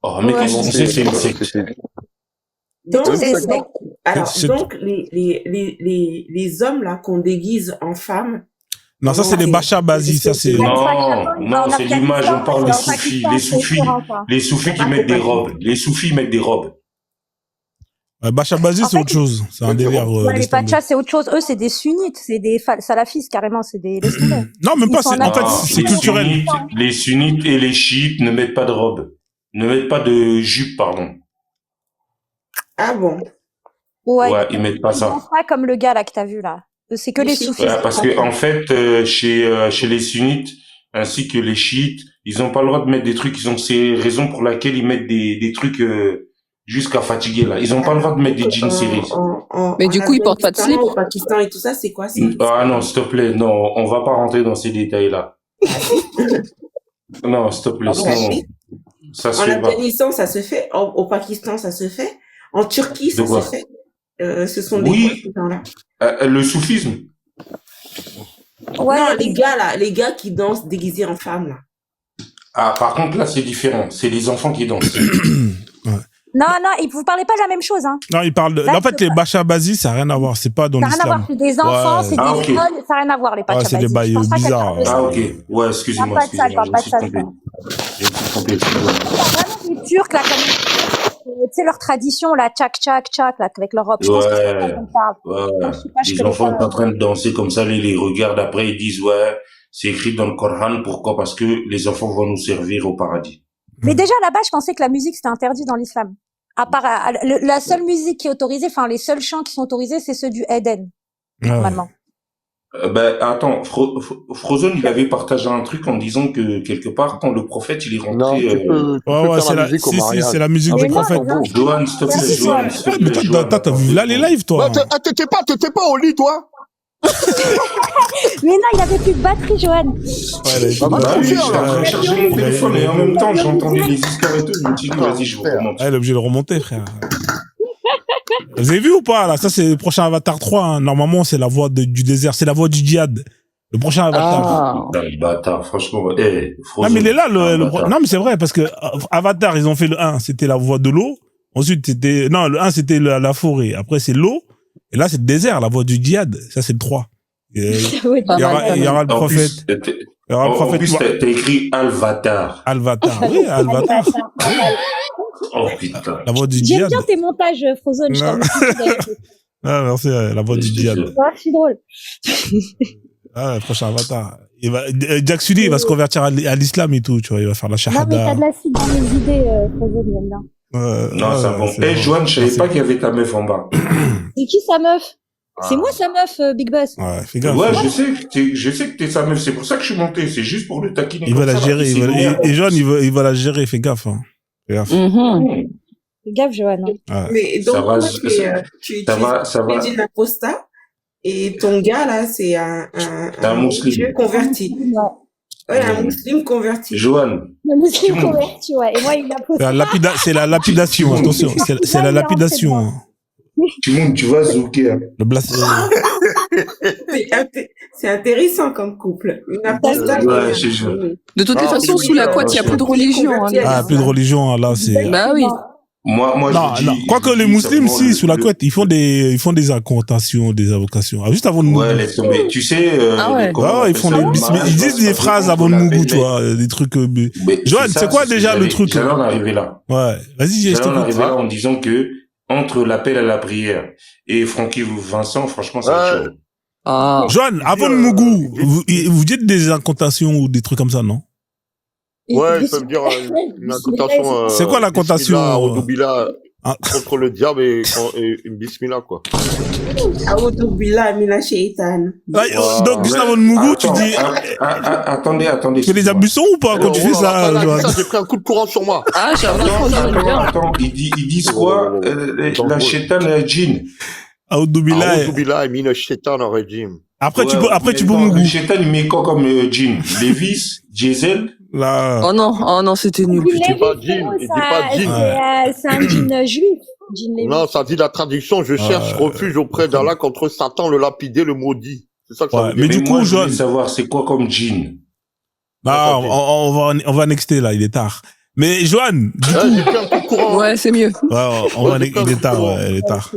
Speaker 6: Oh, mais
Speaker 1: Ouais.
Speaker 6: qu'est-ce qu'on sait, c'est une secte.
Speaker 5: Donc,
Speaker 1: tous des
Speaker 5: donc,
Speaker 1: sectes.
Speaker 5: alors,
Speaker 3: C'est-
Speaker 5: donc, les hommes, là, qu'on déguise en femmes.
Speaker 3: Non, ça, c'est les Bacha Bazi. Ça, c'est.
Speaker 6: Non, c'est l'image, on parle des soufis. Les soufis qui mettent des robes. Les soufis mettent des robes.
Speaker 3: Ouais, Bacha Bazi,
Speaker 1: En
Speaker 3: c'est
Speaker 1: fait,
Speaker 3: autre chose. C'est un délire.
Speaker 1: Les Pachas, c'est autre chose. Eux, c'est des sunnites. C'est des salafistes, carrément. C'est des, laisse tomber.
Speaker 3: Non, même
Speaker 1: Ils
Speaker 3: pas.
Speaker 1: sont
Speaker 3: En
Speaker 1: en
Speaker 3: fait,
Speaker 1: Afrique.
Speaker 3: c'est
Speaker 6: les
Speaker 3: culturel.
Speaker 6: les sunnites et les chiites ne mettent pas de robe. Ne mettent pas de jupe, pardon.
Speaker 5: Ah bon?
Speaker 6: Ouais, ils mettent pas
Speaker 1: Ils
Speaker 6: ça.
Speaker 1: dansent pas comme le gars, là, que t'as vu, là. C'est que les soufis.
Speaker 6: Ouais, parce que en fait, chez les sunnites ainsi que les chiites, ils ont pas le droit de mettre des trucs. Ils ont ces raisons pour lesquelles ils mettent des trucs jusqu'à fatiguer là. Ils ont pas le droit de mettre des jeans serrés.
Speaker 4: Mais du coup, ils portent pas de slip.
Speaker 5: Au Pakistan et tout ça, c'est quoi?
Speaker 6: Ah non, s'il te plaît, non, on va pas rentrer dans ces détails là. Non, s'il te plaît, sinon ça se
Speaker 5: En
Speaker 6: fait pas.
Speaker 5: Afghanistan, ça se fait. Au Pakistan, ça se fait. En Turquie, ça
Speaker 6: De quoi?
Speaker 5: se fait. Ce sont des
Speaker 6: Oui.
Speaker 5: gens là.
Speaker 6: Le soufisme.
Speaker 1: Ouais,
Speaker 5: Non, les gars qui dansent déguisés en femmes, là.
Speaker 6: Ah, par contre là, c'est différent. C'est les enfants qui dansent.
Speaker 1: non, vous parlez pas de la même chose, hein.
Speaker 3: Non, il parle de.
Speaker 1: Là,
Speaker 3: En fait, les Bacha Bazi, ça n'a rien à voir. C'est pas dans
Speaker 1: Ça n'a rien à voir.
Speaker 3: l'islam.
Speaker 1: C'est des enfants,
Speaker 3: Ouais.
Speaker 1: c'est des
Speaker 6: Ah, ok.
Speaker 1: écoles, ça n'a rien à voir, les Pachas.
Speaker 3: Ouais, c'est des bails bizarres.
Speaker 6: Ah ok. Ouais, excusez-moi.
Speaker 1: Pas de ça, je parle pas de ça.
Speaker 6: Je me suis trompé. Excusez-moi.
Speaker 1: Il y a vraiment des Turcs, là, tu sais, leur tradition, là, tchak, là, avec leur robe. Je pense que c'est ça qu'on parle.
Speaker 6: Ouais.
Speaker 1: Non, je sais pas, je
Speaker 6: Les
Speaker 1: connais
Speaker 6: enfants
Speaker 1: pas.
Speaker 6: sont en train de danser comme ça, les regardent après, ils disent ouais, c'est écrit dans le Coran. Pourquoi? Parce que les enfants vont nous servir au paradis.
Speaker 1: Mais déjà, là-bas, je pensais que la musique, c'était interdit dans l'islam. À part, la seule musique qui est autorisée, enfin, les seuls chants qui sont autorisés, c'est ceux du Eden,
Speaker 3: Ouais.
Speaker 1: normalement.
Speaker 6: Ben attends, Frozone, il avait partagé un truc en disant que quelque part, quand le prophète il est rentré,
Speaker 2: Non, tu peux
Speaker 3: Ouais,
Speaker 2: faire
Speaker 3: c'est
Speaker 2: la
Speaker 3: la,
Speaker 2: musique au
Speaker 3: si,
Speaker 2: mariage.
Speaker 3: c'est la musique
Speaker 1: Ah,
Speaker 3: du
Speaker 1: mais non,
Speaker 3: prophète.
Speaker 1: non.
Speaker 6: Johan, s'il te plaît,
Speaker 1: Merci,
Speaker 6: Johan,
Speaker 1: Johan.
Speaker 6: s'il te
Speaker 3: Ouais, mais
Speaker 6: plaît,
Speaker 3: toi, t'as vu là les lives, toi.
Speaker 2: Bah, t'étais pas au lit, toi?
Speaker 1: Mais non, il avait plus de batterie, Johan.
Speaker 3: Ouais, elle a été
Speaker 2: Bah,
Speaker 3: bonne.
Speaker 6: Bah oui,
Speaker 2: Confère,
Speaker 6: j'étais en train de
Speaker 2: là.
Speaker 6: chercher mon téléphone et en même temps j'entendais les histoires et tout, je me suis dit vas-y, je vous remonte.
Speaker 3: Elle est obligée de remonter, frère. Vous avez vu ou pas, là? Ça, c'est le prochain Avatar 3, hein. Normalement, c'est la voix du désert. C'est la voix du djihad. Le prochain Avatar.
Speaker 4: Ah.
Speaker 6: Putain, le bâtard, franchement,
Speaker 3: Non, mais il est là,
Speaker 6: bâtard.
Speaker 3: non, mais c'est vrai, parce que Avatar, ils ont fait le 1, c'était la voix de l'eau. Ensuite, le 1, c'était la forêt. Après, c'est l'eau. Et là, c'est le désert, la voix du djihad. Ça, c'est le 3. Et il y aura le
Speaker 6: En
Speaker 3: prophète.
Speaker 6: plus,
Speaker 3: Il y aura le
Speaker 6: en
Speaker 3: prophète.
Speaker 6: plus, t'as écrit Alvatar.
Speaker 3: Alvatar. Oui, Alvatar.
Speaker 6: Oh putain.
Speaker 3: La voix du
Speaker 1: J'aime
Speaker 3: djihad.
Speaker 1: bien tes montages, Frozone. Je
Speaker 3: Non.
Speaker 1: t'en
Speaker 3: Ah, merci, la voix du
Speaker 6: C'est
Speaker 3: djihad.
Speaker 6: sûr.
Speaker 1: Ah, c'est drôle.
Speaker 3: Ah, prochain avatar. Jack Sully, il va se convertir à l'islam et tout, tu vois, il va faire la
Speaker 1: Non, mais t'as
Speaker 3: shahada.
Speaker 1: de l'acide dans les idées, Frozen, j'aime bien.
Speaker 6: Non, ça bon.
Speaker 3: c'est bon.
Speaker 6: Joanne, je savais
Speaker 3: Merci.
Speaker 6: pas qu'il y avait ta meuf en bas.
Speaker 1: C'est qui sa meuf? C'est
Speaker 2: Ah.
Speaker 1: moi sa meuf, Big Boss.
Speaker 3: Ouais, fais gaffe.
Speaker 6: Ouais, je sais que t'es sa meuf. C'est pour ça que je suis monté. C'est juste pour le taquiner.
Speaker 3: Il
Speaker 6: comme
Speaker 3: va la
Speaker 6: ça,
Speaker 3: gérer,
Speaker 6: là.
Speaker 3: et Joanne, il va la gérer, fais gaffe, hein. Fais gaffe.
Speaker 4: Mhm.
Speaker 1: Fais gaffe, Joanne. Hein.
Speaker 3: Ouais.
Speaker 5: Mais donc,
Speaker 6: Ça va,
Speaker 5: toi,
Speaker 6: ça va.
Speaker 5: tu es d'une apostat et ton gars, là, c'est un
Speaker 6: musulman.
Speaker 5: Dieu converti. Ouais, un musulman converti.
Speaker 6: Joanne.
Speaker 1: Le musulman
Speaker 6: Timon.
Speaker 1: converti, ouais. Et moi, il a posté.
Speaker 3: C'est la lapidation, attention. C'est la lapidation. Hein.
Speaker 6: Tu vas zouker. Hein.
Speaker 3: Le blasphème.
Speaker 5: C'est intéressant comme couple. Une apostat.
Speaker 6: Ouais, je jure.
Speaker 4: De toutes les
Speaker 2: Ah,
Speaker 4: façons,
Speaker 5: oui,
Speaker 4: sous la
Speaker 5: oui,
Speaker 4: couette, il n'y a
Speaker 5: oui.
Speaker 4: plus de religion. Hein.
Speaker 3: Ah, plus de religion, là, c'est.
Speaker 4: Bah oui.
Speaker 6: Moi,
Speaker 3: Non,
Speaker 6: je dis.
Speaker 3: non. Quoique les musulmans, si, sous la couette, ils font des incantations, des invocations. Ah, juste avant de
Speaker 6: Ouais,
Speaker 3: mourir.
Speaker 6: laisse tomber. Tu sais.
Speaker 4: Ah ouais.
Speaker 3: Ah, ils font ils disent des phrases avant de mourir, tu vois, des trucs. Joanne, c'est quoi déjà le truc?
Speaker 6: J'allais en arriver là.
Speaker 3: Ouais. Vas-y, je
Speaker 6: J'allais en
Speaker 3: t'écoute.
Speaker 6: arriver là en disant que entre l'appel à la prière et Francky Vincent, franchement, c'est autre chose.
Speaker 4: Ah.
Speaker 3: Joanne, avant de Mougou, vous dites des incantations ou des trucs comme ça, non?
Speaker 2: Ouais, il peut me dire une incantation.
Speaker 3: C'est quoi l'incantation?
Speaker 2: Bismillah, Audoubila,
Speaker 3: Ah.
Speaker 2: contre le diable et une bismillah, quoi.
Speaker 5: A'udhu billahi minash shaitan.
Speaker 3: Donc, juste avant de Mougou, tu
Speaker 6: Attends,
Speaker 3: dis,
Speaker 6: attendez.
Speaker 3: tu fais des ablutions ou pas quand tu fais ça, Joanne?
Speaker 2: J'ai pris un coup de courant sur moi.
Speaker 4: Ah, j'ai
Speaker 6: Attends, ils disent quoi? La chétane et la djinn.
Speaker 3: Aoudoubillah.
Speaker 2: Audoubila et mina shaitan en régime.
Speaker 3: Après, tu peux
Speaker 6: Le
Speaker 3: Mougou.
Speaker 6: chétane, il met quoi comme djinn? Lévis, Diesel?
Speaker 3: Là.
Speaker 4: Oh non, c'était nul.
Speaker 2: Il dit pas djinn, il dit pas djinn.
Speaker 1: C'est un djinn juif. Djinn Lévi.
Speaker 2: Non, ça dit la traduction, je cherche refuge auprès d'Allah contre Satan, le lapidé, le maudit. C'est ça que ça
Speaker 3: Ouais,
Speaker 2: veut dire.
Speaker 3: mais du coup,
Speaker 6: moi, je
Speaker 3: Joanne.
Speaker 6: voulais savoir, c'est quoi comme djinn?
Speaker 3: Bah, on va nexter, là, il est tard. Mais, Joanne, du coup.
Speaker 2: J'ai pris un coup de courant.
Speaker 4: Ouais, c'est mieux.
Speaker 3: Il est tard, ouais, il est tard.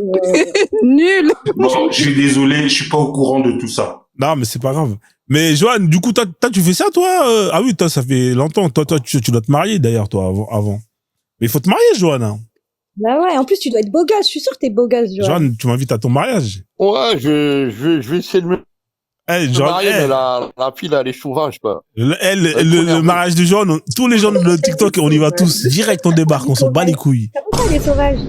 Speaker 4: Nul.
Speaker 6: Bon, je suis désolé, je suis pas au courant de tout ça.
Speaker 3: Non, mais c'est pas grave. Mais, Joanne, du coup, toi, tu fais ça, toi? Ah oui, toi, ça fait longtemps. Toi, tu dois te marier, d'ailleurs, toi, avant. Mais il faut te marier, Joanne, hein.
Speaker 1: Bah ouais, en plus, tu dois être beau gosse. Je suis sûr que t'es beau gosse, Joanne.
Speaker 3: Joanne, tu m'invites à ton mariage.
Speaker 2: Ouais, je vais essayer de me marier, mais la fille, elle est sauvage, quoi.
Speaker 3: Le mariage de Joanne, tous les gens de TikTok, on y va tous. Direct, on débarque, on s'en bat les couilles.
Speaker 1: Pourquoi elle est sauvage?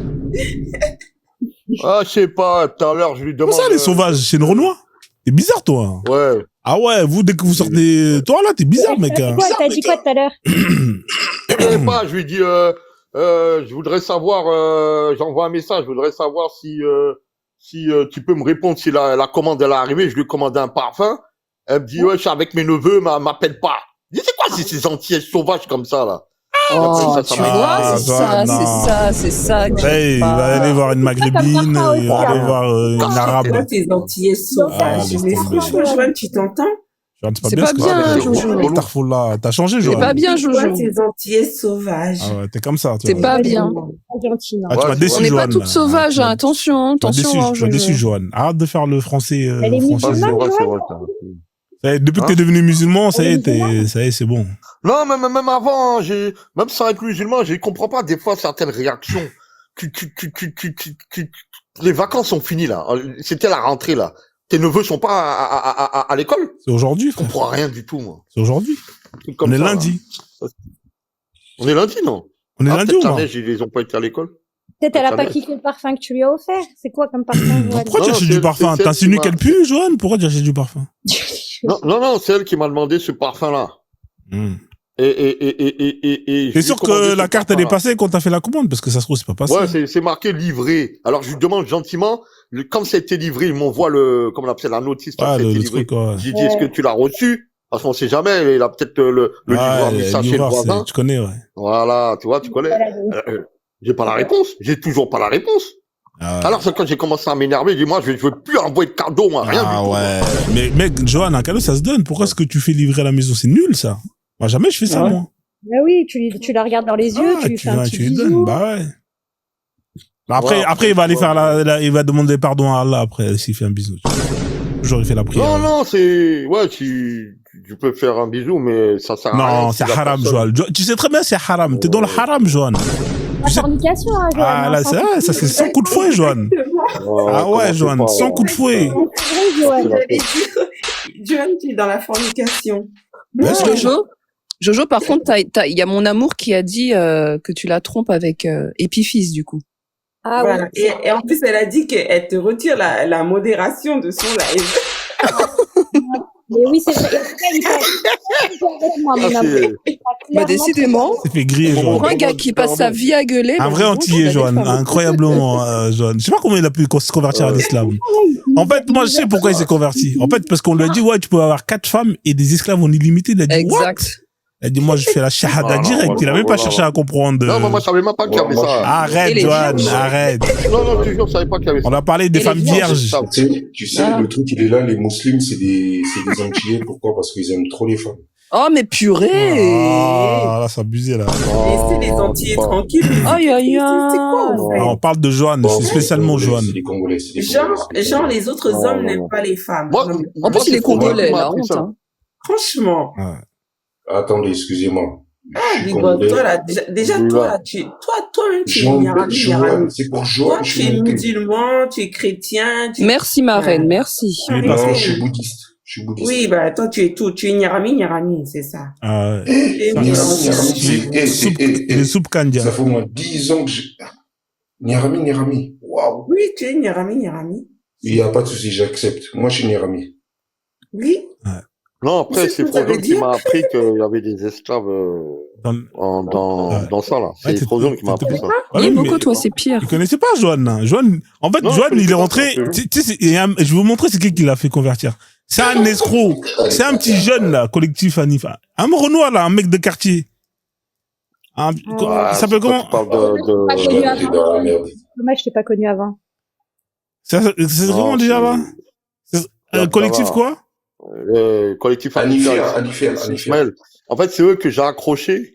Speaker 2: Ah, je sais pas, tout à l'heure, je lui demande.
Speaker 3: Comment ça, les sauvages? C'est une Renoir? T'es bizarre, toi.
Speaker 2: Ouais.
Speaker 3: Ah ouais, vous, dès que vous sortez, toi, là, t'es bizarre, mec. Hein.
Speaker 1: T'as dit quoi tout à l'heure?
Speaker 2: Je sais pas, je lui dis, je voudrais savoir, j'envoie un message, je voudrais savoir si tu peux me répondre si la commande elle est arrivée, je lui commande un parfum. Elle me dit, ouais, je suis avec mes neveux, m'appelle pas. Je dis, c'est quoi ces gentillesses sauvages comme ça, là?
Speaker 4: Oh,
Speaker 2: ça
Speaker 4: tu
Speaker 2: m'a-
Speaker 4: vois, c'est ça. que
Speaker 3: Hey, il
Speaker 4: j'aime
Speaker 3: va
Speaker 4: pas.
Speaker 3: aller voir une maghrébine, il va aller voir une
Speaker 5: C'est
Speaker 3: arabe.
Speaker 5: quoi tes antillaises
Speaker 3: Ah,
Speaker 5: sauvages?
Speaker 3: laisse
Speaker 5: Mais
Speaker 3: tomber.
Speaker 5: franchement, Joanne, tu t'entends?
Speaker 3: Joanne,
Speaker 4: C'est pas
Speaker 3: ce que
Speaker 4: bien,
Speaker 3: c'est.
Speaker 4: Jojo.
Speaker 3: Astaghfirullah. T'as changé,
Speaker 4: C'est
Speaker 3: Joanne.
Speaker 4: pas bien,
Speaker 5: C'est quoi
Speaker 4: Jojo.
Speaker 5: tes antillaises sauvages?
Speaker 3: Ah ouais, t'es comme ça, tu
Speaker 4: C'est
Speaker 3: vois.
Speaker 4: pas bien.
Speaker 1: Pas gentil, non.
Speaker 3: Ah, tu m'as
Speaker 2: Ouais,
Speaker 3: déçu,
Speaker 4: On n'est pas
Speaker 3: Joanne.
Speaker 4: toutes sauvages, hein. Attention,
Speaker 3: Tu m'as déçu,
Speaker 4: attention.
Speaker 3: tu m'as déçu, Joanne. Arrête de faire le français,
Speaker 1: Elle est
Speaker 3: français.
Speaker 2: Ah, c'est
Speaker 1: musulmane,
Speaker 2: vrai, c'est
Speaker 1: Joanne?
Speaker 2: vrai.
Speaker 3: Ça y est, depuis que t'es devenu musulman, ça y est, c'est bon.
Speaker 2: Non, même avant, même sans être musulman, je comprends pas des fois certaines réactions. Les vacances sont finies, là. C'était la rentrée, là. Tes neveux sont pas à l'école?
Speaker 3: C'est aujourd'hui,
Speaker 2: Je
Speaker 3: frère.
Speaker 2: comprends rien du tout, moi.
Speaker 3: C'est aujourd'hui.
Speaker 2: Truc comme
Speaker 3: On est
Speaker 2: ça, là.
Speaker 3: lundi.
Speaker 2: On est lundi, non?
Speaker 3: On est lundi
Speaker 2: peut-être
Speaker 3: ou
Speaker 2: la
Speaker 3: non?
Speaker 2: neige, ils ont pas été à l'école.
Speaker 1: Peut-être elle a pas
Speaker 2: Attendez.
Speaker 1: kiffé le parfum que tu lui as offert. C'est quoi comme parfum, Joanne?
Speaker 3: Pourquoi tu
Speaker 2: Non,
Speaker 3: achètes
Speaker 2: c'est-
Speaker 3: du parfum?
Speaker 2: c'est-
Speaker 3: T'insinues
Speaker 2: c'est-
Speaker 3: qu'elle pue, Joanne? Pourquoi tu achètes du parfum?
Speaker 2: Non, c'est elle qui m'a demandé ce parfum-là.
Speaker 3: Hmm.
Speaker 2: Et
Speaker 3: T'es sûr que la carte, elle est passée quand t'as fait la commande? Parce que ça se trouve, c'est pas passé.
Speaker 2: Ouais, c'est marqué livré. Alors, je lui demande gentiment, quand ça a été livré, il m'envoie comment on appelle la notice, quand
Speaker 3: Ah,
Speaker 2: ça a été
Speaker 3: le
Speaker 2: livré.
Speaker 3: truc, ouais.
Speaker 2: J'ai dit, est-ce que tu l'as reçu? Parce qu'on sait jamais, il a peut-être le livreur mis ça chez le
Speaker 3: livreur,
Speaker 2: voisin.
Speaker 3: tu connais, ouais.
Speaker 2: Voilà, tu vois, tu connais. J'ai pas la réponse. J'ai toujours pas la réponse.
Speaker 3: Ah ouais.
Speaker 2: Alors, c'est quand j'ai commencé à m'énerver, j'ai dit, moi, je veux plus envoyer de cadeau, moi, rien
Speaker 3: Ah
Speaker 2: du tout.
Speaker 3: ouais. Mais mec, Joanne, un cadeau, ça se donne. Pourquoi est-ce que tu fais livrer à la maison? C'est nul, ça. Moi, jamais je fais ça,
Speaker 4: Ouais.
Speaker 3: moi.
Speaker 1: Bah oui, tu la regardes dans les yeux,
Speaker 3: Ah,
Speaker 1: tu lui fais un petit
Speaker 3: tu lui
Speaker 1: bisou.
Speaker 3: donnes. Bah ouais. Après,
Speaker 2: Ouais,
Speaker 3: après, il va aller
Speaker 2: ouais.
Speaker 3: faire il va demander pardon à Allah après, s'il fait un bisou. Toujours, il fait la prière.
Speaker 2: Non, ouais, tu peux faire un bisou, mais ça sert à rien.
Speaker 3: Non,
Speaker 2: si
Speaker 3: c'est
Speaker 2: la
Speaker 3: haram,
Speaker 2: personne-
Speaker 3: Joanne. Tu sais très bien, c'est haram. T'es dans le haram, Joanne.
Speaker 1: La fornication, hein, Joanne.
Speaker 3: Ah là, ça c'est 100 coups de fouet, Joanne. Ah ouais, Joanne, 100 coups de fouet.
Speaker 1: C'est vrai, Joanne.
Speaker 5: J'allais dire, Joanne, tu es dans la fornication.
Speaker 3: Bien sûr.
Speaker 4: Jojo, par contre, il y a mon amour qui a dit que tu la trompes avec Épiphyse, du coup.
Speaker 1: Ah
Speaker 5: Voilà.
Speaker 1: oui.
Speaker 5: Et en plus, elle a dit qu'elle te retire la modération de son live.
Speaker 1: Mais oui, c'est vrai. En tout cas, il fait avec moi, mon amour.
Speaker 4: Bah, décidément,
Speaker 3: C'est fait griller, Joanne.
Speaker 4: pour un gars qui passe sa vie à gueuler.
Speaker 3: Un
Speaker 4: bah,
Speaker 3: vrai
Speaker 4: bon,
Speaker 3: antillais,
Speaker 4: il a des
Speaker 3: Joanne.
Speaker 4: femmes.
Speaker 3: Incroyablement, Joanne. Je sais pas comment il a pu se convertir à l'islam. En fait, moi, je sais pourquoi il s'est converti. En fait, parce qu'on lui a dit, ouais, tu peux avoir 4 femmes et des esclaves en illimité. Il a dit, what?
Speaker 4: Exact.
Speaker 3: Il a dit, moi, je fais la shahada direct. Il a même pas cherché à comprendre.
Speaker 2: Non, moi, je savais même pas qu'il y avait ça.
Speaker 4: Et
Speaker 3: Arrête,
Speaker 4: les
Speaker 3: Joanne,
Speaker 4: vierges.
Speaker 3: arrête.
Speaker 2: Non, toujours, je savais pas qu'il y avait ça.
Speaker 3: On a parlé des
Speaker 4: Et les
Speaker 3: femmes
Speaker 4: vierges.
Speaker 3: vierges.
Speaker 6: Tu sais, le truc, il est là, les musulmans, c'est des Antillais. Pourquoi? Parce qu'ils aiment trop les femmes.
Speaker 4: Oh, mais purée!
Speaker 3: Ah, là, c'est abusé, là.
Speaker 5: Laissez les Antillais tranquilles.
Speaker 4: Aïe, aïe,
Speaker 5: C'est quoi, en fait?
Speaker 3: Ah, on parle de Joanne, c'est spécialement Joanne.
Speaker 6: C'est des Congolais, c'est des Congolais.
Speaker 5: Genre, les autres
Speaker 2: Non,
Speaker 5: hommes
Speaker 2: non,
Speaker 5: n'aiment
Speaker 2: non.
Speaker 5: pas les femmes.
Speaker 2: Moi,
Speaker 5: Non, mais
Speaker 4: En plus, les Congolais, la honte,
Speaker 2: ça.
Speaker 4: hein.
Speaker 5: franchement.
Speaker 6: Attendez, excusez-moi.
Speaker 5: Ah,
Speaker 6: Je suis
Speaker 5: dis bon,
Speaker 6: Congolais.
Speaker 5: toi, là, déjà,
Speaker 2: Oui,
Speaker 5: toi,
Speaker 2: là.
Speaker 5: toi-même, tu es
Speaker 6: Joanne,
Speaker 5: Nyarami.
Speaker 6: c'est pour
Speaker 5: Toi,
Speaker 6: Joanne,
Speaker 5: tu es musulman, tu es chrétien.
Speaker 4: Merci, ma reine, merci.
Speaker 3: Mais
Speaker 6: Non,
Speaker 3: parce que-
Speaker 6: je suis bouddhiste. Je suis bouddhiste.
Speaker 5: Oui, bah, toi, tu es tout. Tu es Nyarami, c'est ça.
Speaker 3: Ah, ouais.
Speaker 5: Tu es
Speaker 6: Nyarami,
Speaker 5: musulman.
Speaker 3: Les soupes Kandia.
Speaker 6: Ça fait au moins 10 ans que j'ai... Nyarami. Waouh.
Speaker 5: Oui, tu es Nyarami.
Speaker 6: Il n'y a pas de souci, j'accepte. Moi, je suis Nyarami.
Speaker 5: Oui.
Speaker 2: Non, après,
Speaker 5: C'est
Speaker 2: c'est
Speaker 5: ce que ça
Speaker 2: Frozone
Speaker 5: veut
Speaker 2: qui
Speaker 5: dire.
Speaker 2: m'a appris qu'il y avait des esclaves
Speaker 3: Ouais.
Speaker 2: dans ça, là.
Speaker 3: Ouais,
Speaker 2: C'est
Speaker 3: t'es-
Speaker 2: Frozone qui m'a
Speaker 3: t'es-
Speaker 2: appris ça.
Speaker 3: Ouais,
Speaker 4: Et
Speaker 3: mais-
Speaker 4: Boko, toi, c'est pire.
Speaker 3: Il connaissait pas Joanne. Hein. Joanne, en fait,
Speaker 2: Non,
Speaker 3: Joanne,
Speaker 2: je
Speaker 3: il est
Speaker 2: connaissais
Speaker 3: rentré.
Speaker 2: pas,
Speaker 3: Tu sais, je vais vous montrer c'est qui l'a fait convertir. C'est un escroc. C'est un petit jeune là, collectif Anifa. Un Renoir là, un mec de quartier. Il s'appelle comment?
Speaker 2: Tu parles de...
Speaker 1: Pas connu
Speaker 6: T'es dans la
Speaker 1: avant.
Speaker 6: merde.
Speaker 1: Dommage, je t'ai pas connu avant.
Speaker 3: C'est
Speaker 2: Non,
Speaker 3: comment déjà là?
Speaker 2: Ça
Speaker 3: Collectif
Speaker 2: va.
Speaker 3: quoi?
Speaker 2: Collectif
Speaker 6: Anifia.
Speaker 2: Ismaël. En fait, c'est eux que j'ai accrochés,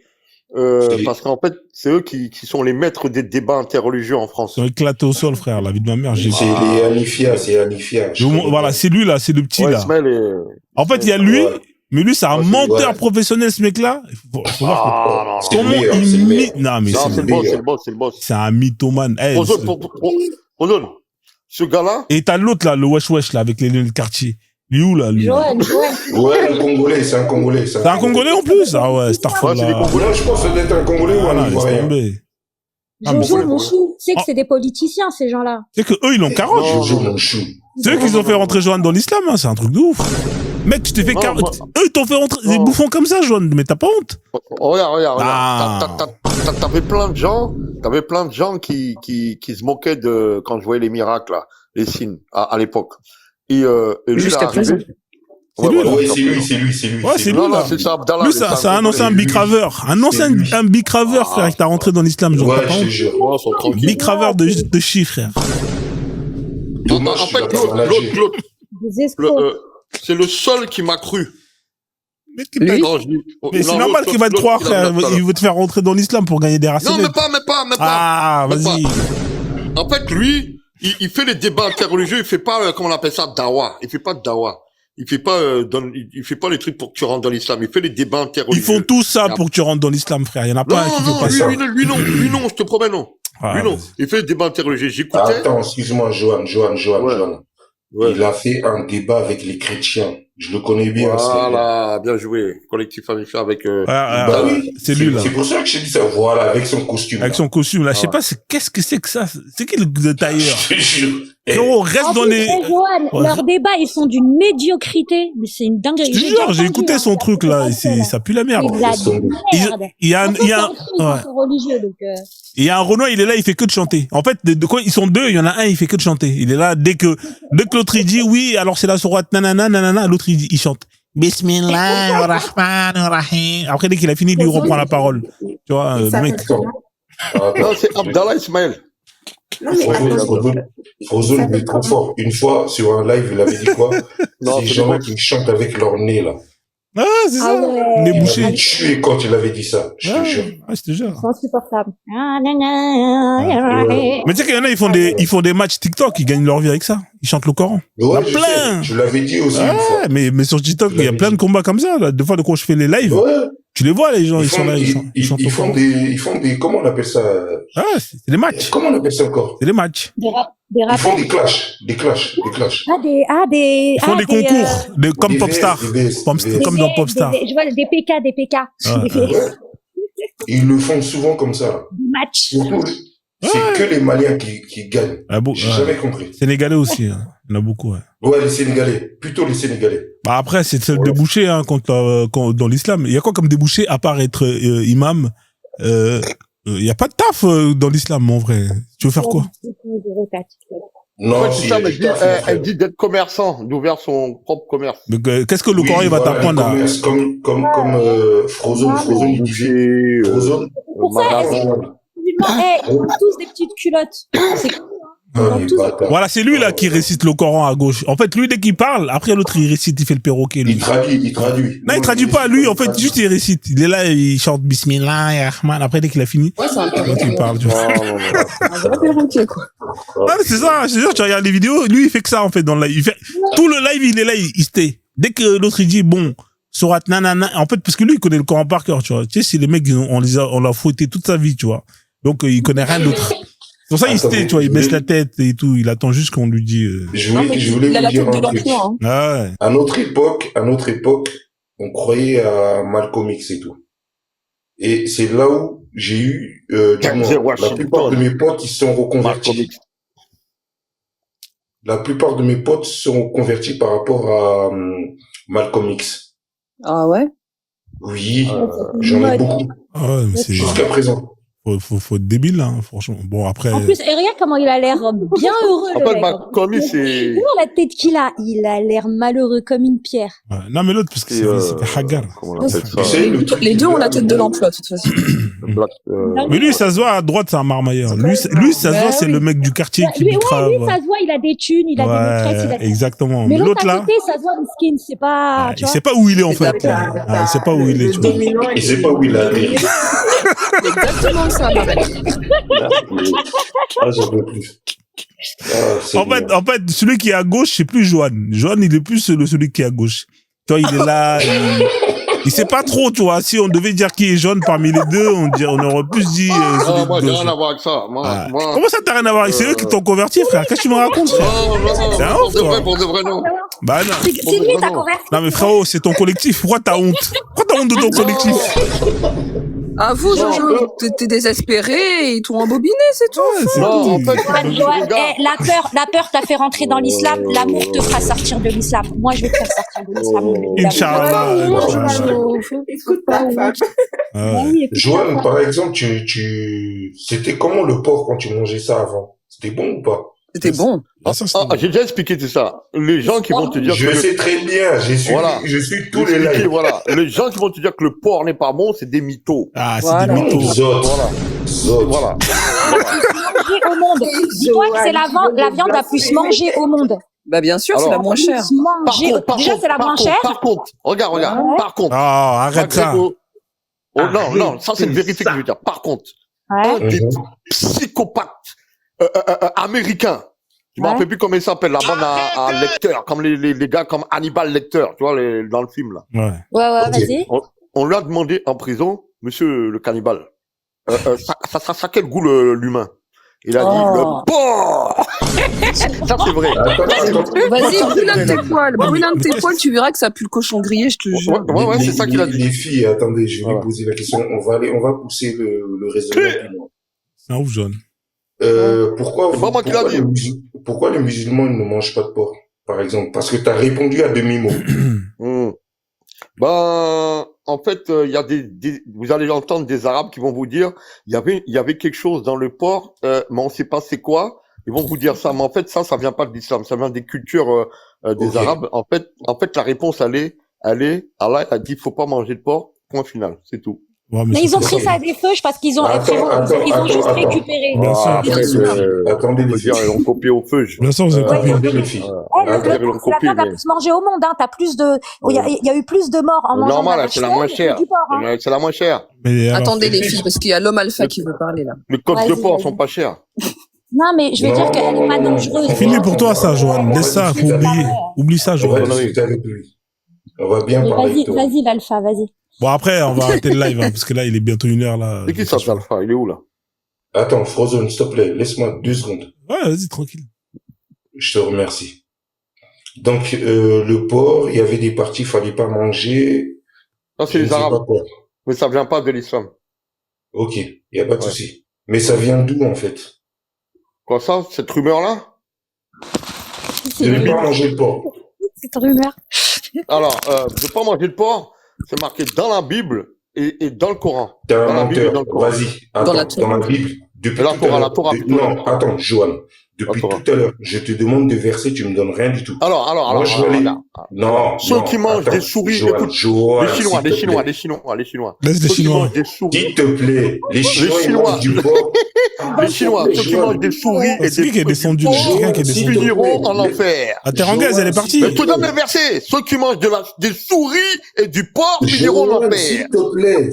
Speaker 2: parce qu'en fait, c'est eux qui sont les maîtres des débats interreligieux en France.
Speaker 3: Ils sont éclatés au sol, frère. La vie de ma mère.
Speaker 6: C'est les Anifia.
Speaker 3: Voilà, c'est lui là, c'est le petit
Speaker 2: Ouais,
Speaker 3: là.
Speaker 2: Ismaël est...
Speaker 3: En fait, il y a lui,
Speaker 6: Ouais.
Speaker 3: mais lui, c'est un
Speaker 6: Ouais, c'est-
Speaker 3: menteur
Speaker 6: ouais.
Speaker 3: professionnel, ce mec-là. Faut voir
Speaker 2: Ah, non,
Speaker 6: C'est
Speaker 3: comment
Speaker 6: le meilleur,
Speaker 3: il
Speaker 6: c'est le
Speaker 3: mit.
Speaker 6: meilleur.
Speaker 3: Non, mais
Speaker 2: non,
Speaker 3: c'est
Speaker 2: c'est le boss, c'est le boss.
Speaker 3: c'est un mythomane. Eh,
Speaker 2: Frozone,
Speaker 3: c'est-
Speaker 2: Frozone, ce gars-là,
Speaker 3: Et t'as l'autre là, le wesh là, avec les lunettes de quartier. Lui où là, lui?
Speaker 1: Joanne.
Speaker 6: Ouais, un Congolais, c'est un Congolais.
Speaker 3: C'est un Congolais en plus? Ah ouais, Starfall
Speaker 2: Ouais, c'est des
Speaker 3: là.
Speaker 2: Congolais.
Speaker 6: Non, je pense que ça doit être un Congolais ou un
Speaker 3: Voilà, laisse
Speaker 6: Ivoirien.
Speaker 3: tomber. Ah, mais
Speaker 1: Jojo,
Speaker 2: c'est-
Speaker 1: mon chou. Tu sais que
Speaker 3: Oh.
Speaker 1: c'est des politiciens, ces gens-là.
Speaker 3: C'est que eux, ils l'ont carotte.
Speaker 2: Non.
Speaker 6: Jojo, mon chou.
Speaker 3: C'est eux qui ont fait rentrer Joanne dans l'islam, hein. C'est un truc de ouf. Mec, tu t'es fait
Speaker 2: Non,
Speaker 3: carotte.
Speaker 2: moi-
Speaker 3: Eux, ils t'ont fait rentrer des
Speaker 2: Non.
Speaker 3: bouffons comme ça, Joanne. Mais t'as pas honte.
Speaker 2: regarde.
Speaker 3: Ah.
Speaker 2: T'avais plein de gens qui se moquaient de, quand je voyais les miracles, là, les signes, à l'époque. Et lui,
Speaker 4: Jusqu'à
Speaker 2: il est arrivé.
Speaker 4: présent.
Speaker 3: C'est lui, là.
Speaker 6: Ouais, c'est lui.
Speaker 3: Ouais, c'est lui,
Speaker 2: Non,
Speaker 3: là.
Speaker 2: c'est ça, Abdallah.
Speaker 3: Lui, c'est un ancien bicraveur. Un ancien
Speaker 6: lui.
Speaker 3: un bicraveur, frère, qui t'a rentré dans l'islam. Genre,
Speaker 6: Ouais,
Speaker 3: t'as pas
Speaker 6: je te
Speaker 3: honte.
Speaker 6: jure.
Speaker 2: Ils sont tranquilles.
Speaker 3: Bicraveur de chiffres, frère.
Speaker 6: Dommage,
Speaker 2: En
Speaker 6: tu
Speaker 2: fait,
Speaker 6: l'as pas lâché.
Speaker 2: l'autre,
Speaker 1: Des escrocs.
Speaker 2: c'est le seul qui m'a cru.
Speaker 3: Mais
Speaker 2: Quand je dis-
Speaker 3: mais c'est
Speaker 2: Non,
Speaker 3: normal
Speaker 2: l'autre,
Speaker 3: qu'il va te
Speaker 2: l'autre,
Speaker 3: croire,
Speaker 2: il a
Speaker 3: frère.
Speaker 2: mis la
Speaker 3: Il veut te faire rentrer dans l'islam pour gagner des
Speaker 2: Non,
Speaker 3: racines.
Speaker 2: mais pas.
Speaker 3: Ah,
Speaker 2: Mais
Speaker 3: vas-y.
Speaker 2: En fait, lui, il fait les débats interreligieux, il fait pas, comment on appelle ça, dawa. Il fait pas de dawa. Il fait pas, il fait pas les trucs pour que tu rentres dans l'islam. Il fait les débats interreligieux.
Speaker 3: Ils font tout ça pour que tu rentres dans l'islam, frère. Il y en a pas un qui fait
Speaker 2: Non,
Speaker 3: pas ça.
Speaker 2: lui non, je te promets non.
Speaker 3: Ah,
Speaker 2: Lui non.
Speaker 3: vas-y.
Speaker 2: Il fait les débats interreligieux. J'écoutais.
Speaker 6: Attends, excuse-moi, Johan.
Speaker 2: Ouais.
Speaker 6: Il a fait un débat avec les chrétiens. Je le connais bien.
Speaker 2: Voilà, bien joué. Collectif Amicha avec,
Speaker 6: Bah oui.
Speaker 3: C'est lui, là.
Speaker 6: C'est pour ça que je te dis ça. Voilà, avec son costume.
Speaker 3: Avec son costume, là. Je sais pas, qu'est-ce que c'est que ça? C'est qui le tailleur?
Speaker 6: Je te jure.
Speaker 3: Frérot, reste dans les...
Speaker 1: Joanne,
Speaker 3: Ouais.
Speaker 1: leurs débats, ils sont d'une médiocrité. Mais c'est une dinguerie.
Speaker 3: Je te jure, j'ai écouté son truc, là. Ça pue la merde.
Speaker 1: C'est de la merde.
Speaker 3: Il y a un, ouais.
Speaker 1: religieux, donc,
Speaker 3: Il y a un Renoir, il est là, il fait que de chanter. En fait, de quoi ils sont deux, il y en a un, il fait que de chanter. Il est là, dès que l'autre il dit oui, alors c'est la sourate nanana, l'autre il chante. Bismillahirrahmanirrahim. Après, dès qu'il a fini, lui reprend la parole. Tu vois, le mec.
Speaker 2: Non, c'est Abdallah Ismaël.
Speaker 5: Non, mais
Speaker 6: Frozone, il est trop fort. Une fois, sur un live, il avait dit quoi?
Speaker 2: Non,
Speaker 6: Ces
Speaker 2: c'est
Speaker 6: gens-là
Speaker 2: bon.
Speaker 6: qui chantent avec leur nez, là.
Speaker 3: Ah, c'est
Speaker 1: Ah
Speaker 3: ça.
Speaker 1: ouais.
Speaker 3: Nez
Speaker 6: Il
Speaker 3: bouché.
Speaker 6: m'avait tué quand il avait dit ça. Je te jure.
Speaker 3: Ah, je te jure.
Speaker 1: c'est insupportable.
Speaker 3: Mais tu sais qu'il y en a, ils font des matchs TikTok, ils gagnent leur vie avec ça. Ils chantent le Coran. Il y en a
Speaker 6: Ouais, je
Speaker 3: plein.
Speaker 6: sais. Je l'avais dit aussi une fois.
Speaker 3: Ouais, mais sur TikTok, il y a plein de combats comme ça, là. Des fois, quand je fais les lives,
Speaker 6: Ouais.
Speaker 3: Tu les vois, les gens, ils
Speaker 7: font,
Speaker 3: sont là, ils sont
Speaker 7: ils font des, comment on appelle ça?
Speaker 3: Ah, c'est des matchs.
Speaker 7: Comment on appelle ça encore?
Speaker 3: C'est des matchs.
Speaker 1: Des
Speaker 7: Ils font
Speaker 1: rappels.
Speaker 7: des clashs.
Speaker 3: Ils font des concours, comme
Speaker 7: Des
Speaker 3: Popstar.
Speaker 7: VS.
Speaker 3: Comme dans Popstar.
Speaker 1: Je vois des PK, des PK. Des VS.
Speaker 7: Ouais. Ils le font souvent comme ça, là.
Speaker 1: Des matchs.
Speaker 7: Surtout, c'est que les Maliens qui gagnent.
Speaker 3: Ah,
Speaker 7: J'ai jamais compris.
Speaker 3: Sénégalais aussi, hein. Il y en a beaucoup, ouais.
Speaker 7: Ouais, les Sénégalais. Plutôt les Sénégalais.
Speaker 3: Bah après, c'est le débouché, hein, dans l'islam. Il y a quoi comme débouché, à part être imam? Il y a pas de taf dans l'islam, mon vrai. Tu veux faire quoi?
Speaker 7: Non,
Speaker 2: Ouais, c'est ça, mais elle dit d'être commerçant, d'ouvrir son propre commerce.
Speaker 3: Donc, qu'est-ce que le Coran il va t'apprendre à...
Speaker 7: Comme Frozone, il disait. Frozone.
Speaker 1: Ils ont tous des petites culottes.
Speaker 3: Voilà, c'est lui là qui récite le Coran à gauche. En fait, lui dès qu'il parle, après l'autre il récite, il fait le perroquet. Lui.
Speaker 7: Il traduit.
Speaker 3: Non, il traduit pas. Lui, en fait, juste il récite. Il est là, il chante Bismillah, Rahman. Après dès qu'il a fini, il parle. Tu vois.
Speaker 4: Un vrai perroquet, quoi.
Speaker 3: Ouais, c'est ça. Je te jure, tu regardes les vidéos, lui il fait que ça en fait dans le live. Il fait tout le live, il est là, il se tait. Dès que l'autre il dit bon, sourate nanana, en fait parce que lui il connaît le Coran par cœur, tu vois. Tu sais, c'est les mecs on l'a fouetté toute sa vie, tu vois. Donc il connaît rien d'autre. C'est pour ça il se tait, tu vois, il baisse la tête et tout, il attend juste qu'on lui dit
Speaker 7: Je voulais
Speaker 4: Il a
Speaker 7: vous
Speaker 4: la
Speaker 7: dire
Speaker 4: tête de
Speaker 7: un truc.
Speaker 4: l'emploi, hein.
Speaker 3: Ah ouais.
Speaker 7: À notre époque, on croyait à Malcolm X et tout. Et c'est là où j'ai eu, la plupart de mes potes, ils se sont reconvertis. La plupart de mes potes se sont convertis par rapport à Malcolm X.
Speaker 4: Ah ouais?
Speaker 7: Oui, j'en ai beaucoup.
Speaker 3: Ah ouais, mais c'est...
Speaker 7: Jusqu'à présent.
Speaker 3: Faut être débile, là, hein, franchement. Bon, après...
Speaker 1: En plus, et regarde comment il a l'air bien heureux,
Speaker 2: En
Speaker 1: le
Speaker 2: fait,
Speaker 1: mec.
Speaker 2: Malcolm X, c'est...
Speaker 1: Regarde la tête qu'il a. Il a l'air malheureux comme une pierre.
Speaker 3: Ouais. Non, mais l'autre, parce que c'était Hagar.
Speaker 2: Comment on appelle ça?
Speaker 7: Tu sais, le truc
Speaker 4: Les deux ont la tête de l'emploi, de toute façon.
Speaker 3: Mais lui, ça se voit à droite, c'est un marmailleur. Lui, ça se voit, c'est le mec du quartier qui
Speaker 1: Lui,
Speaker 3: lui crave.
Speaker 1: lui, ça se voit, il a des thunes, il a des maîtresses, il a des...
Speaker 3: Exactement.
Speaker 1: Mais l'autre
Speaker 3: là,
Speaker 1: à côté, ça se voit, le skin, c'est pas, tu
Speaker 3: il
Speaker 1: vois.
Speaker 3: sait pas où il est, en fait. Il sait pas où il est, tu vois.
Speaker 7: il sait pas où il a atterri.
Speaker 4: C'est exactement ça, Marek.
Speaker 7: Ah, j'en peux plus. Ah,
Speaker 3: En fait, celui qui est à gauche, c'est plus Johan. Johan, il est plus celui qui est à gauche. Tu vois, il est là, il sait pas trop, tu vois. Si on devait dire qui est jaune parmi les deux, on aurait plus dit celui
Speaker 2: moi,
Speaker 3: de
Speaker 2: j'ai
Speaker 3: gauche.
Speaker 2: rien à voir avec ça. Moi...
Speaker 3: Comment ça, t'as rien à voir avec c'est eux qui t'ont converti, frère? Qu'est-ce que tu me racontes, frère? C'est un ouf, toi.
Speaker 2: Pour de vrai, non.
Speaker 3: Bah non.
Speaker 1: C'est lui, t'as converti.
Speaker 3: Non, mais frérot, c'est ton collectif. Pourquoi t'as honte? Pourquoi t'as honte de ton collectif?
Speaker 4: À vous, Jojo, t'es désespéré, ils t'ont embobiné, c'est tout.
Speaker 3: C'est
Speaker 2: Non,
Speaker 3: tout.
Speaker 2: en fait,
Speaker 1: Johan, la peur t'a fait rentrer dans l'islam, l'amour te fera sortir de l'islam. Moi, je vais te faire sortir de l'islam.
Speaker 3: Inch'Allah.
Speaker 5: Écoute ta femme.
Speaker 7: Joanne, par exemple, c'était comment le porc quand tu mangeais ça avant? C'était bon ou pas?
Speaker 4: C'était bon.
Speaker 2: j'ai déjà expliqué tout ça. Les gens qui vont te dire
Speaker 7: Je sais très bien, je suis tous les lives.
Speaker 2: Voilà. Les gens qui vont te dire que le porc n'est pas bon, c'est des mythos.
Speaker 3: Ah, c'est
Speaker 4: Voilà.
Speaker 3: des mythos.
Speaker 2: Voilà.
Speaker 1: Manger au monde. Dis-toi que c'est la viande la plus mangée au monde.
Speaker 4: Bah, bien sûr, c'est la moins chère.
Speaker 1: Déjà, c'est la moins chère.
Speaker 2: Par contre, regarde. Par contre.
Speaker 3: Ah, arrête ça.
Speaker 2: Non, ça c'est une vérité que je veux dire. Par contre, des psychopathes américains. Je me rappelle plus comment ils s'appellent, la bande à Lecter, comme les gars comme Hannibal Lecter, tu vois, dans le film, là.
Speaker 1: Ouais, vas-y.
Speaker 2: On lui a demandé en prison, monsieur le cannibale, ça quel goût l'humain? Il a dit le porc. Ça c'est vrai.
Speaker 4: Vas-y, brûle un de tes poils, tu verras que ça pue le cochon grillé, je te jure.
Speaker 2: Ouais, c'est ça qu'il a dit.
Speaker 7: Les filles, attendez, je vais lui poser la question. On va pousser le raisonnement.
Speaker 3: C'est un ouf, jaune.
Speaker 7: Pourquoi les musulmans ne mangent pas de porc, par exemple? Parce que tu as répondu à demi-mot.
Speaker 2: En fait, il y a vous allez entendre des Arabes qui vont vous dire, il y avait quelque chose dans le porc, mais on sait pas c'est quoi. Ils vont vous dire ça, mais en fait, ça vient pas de l'islam, ça vient des cultures des Arabes. En fait, la réponse, Allah a dit, faut pas manger de porc. Point final, c'est tout.
Speaker 3: Ouais,
Speaker 1: mais ils ont pris ça à des feuilles parce qu'ils ont, ils ont juste récupéré.
Speaker 3: Bien sûr.
Speaker 7: Attendez, les filles.
Speaker 2: Ils ont copié au feu.
Speaker 3: Bien sûr, vous avez copié.
Speaker 7: Les filles.
Speaker 1: C'est la viande la plus mangée au monde, hein. T'as plus de, il y a eu plus de morts en mangeant de la vache
Speaker 2: c'est la moins chère. C'est la moins chère.
Speaker 4: Attendez les filles, parce qu'il y a l'homme alpha qui veut parler, là.
Speaker 2: Les côtes de porc sont pas chères.
Speaker 1: Non, mais je veux dire qu'elle est pas dangereuse.
Speaker 3: C'est fini pour toi, ça, Joanne. Laisse ça, faut oublier. Oublie ça,
Speaker 7: On va
Speaker 3: Joanne.
Speaker 7: discuter avec lui. On va bien parler.
Speaker 1: Vas-y, l'alpha, vas-y.
Speaker 3: Bon, après, on va arrêter le live, parce que là, il est bientôt 1h, là.
Speaker 2: C'est qui ça, Alpha? Il est où, là?
Speaker 7: Attends, Frozen, s'il te plaît, laisse-moi 2 secondes.
Speaker 3: Ouais, vas-y, tranquille.
Speaker 7: Je te remercie. Donc, le porc, il y avait des parties, fallait pas manger.
Speaker 2: Ça, c'est les Arabes. Mais ça vient pas de l'islam.
Speaker 7: Ok, il y a pas de souci. Mais ça vient d'où, en fait?
Speaker 2: Quoi ça, cette rumeur-là?
Speaker 7: De ne pas manger le porc.
Speaker 1: Cette rumeur.
Speaker 2: Alors, de pas manger le porc, c'est marqué dans la Bible et dans le Coran.
Speaker 7: T'es un
Speaker 2: Dans la Bible et
Speaker 7: menteur.
Speaker 2: dans le Coran.
Speaker 7: Vas-y, attends, dans la Bible. Depuis
Speaker 2: la
Speaker 7: tout à l'heure.
Speaker 2: Torah,
Speaker 7: Non, attends, Johan. Depuis tout à l'heure, je te demande de verser, tu me donnes rien du tout.
Speaker 2: Alors,
Speaker 7: Moi, je vais aller. Non,
Speaker 2: ceux qui mangent des souris, écoute, les Chinois.
Speaker 3: Laisse les
Speaker 2: Ceux qui
Speaker 3: Chinois.
Speaker 2: mangent des souris.
Speaker 7: S'il te plaît, les Chinois, ils mangent du porc.
Speaker 2: Les Chinois, ceux qui mangent des souris et
Speaker 3: C'est qui qui est descendu? Quelqu'un qui est descendu.
Speaker 2: finiront en enfer.
Speaker 3: La Terrangaise, elle est partie.
Speaker 2: Mais tout donne le verset. Ceux qui mangent des souris et du porc finiront en
Speaker 7: Johan,
Speaker 2: enfer.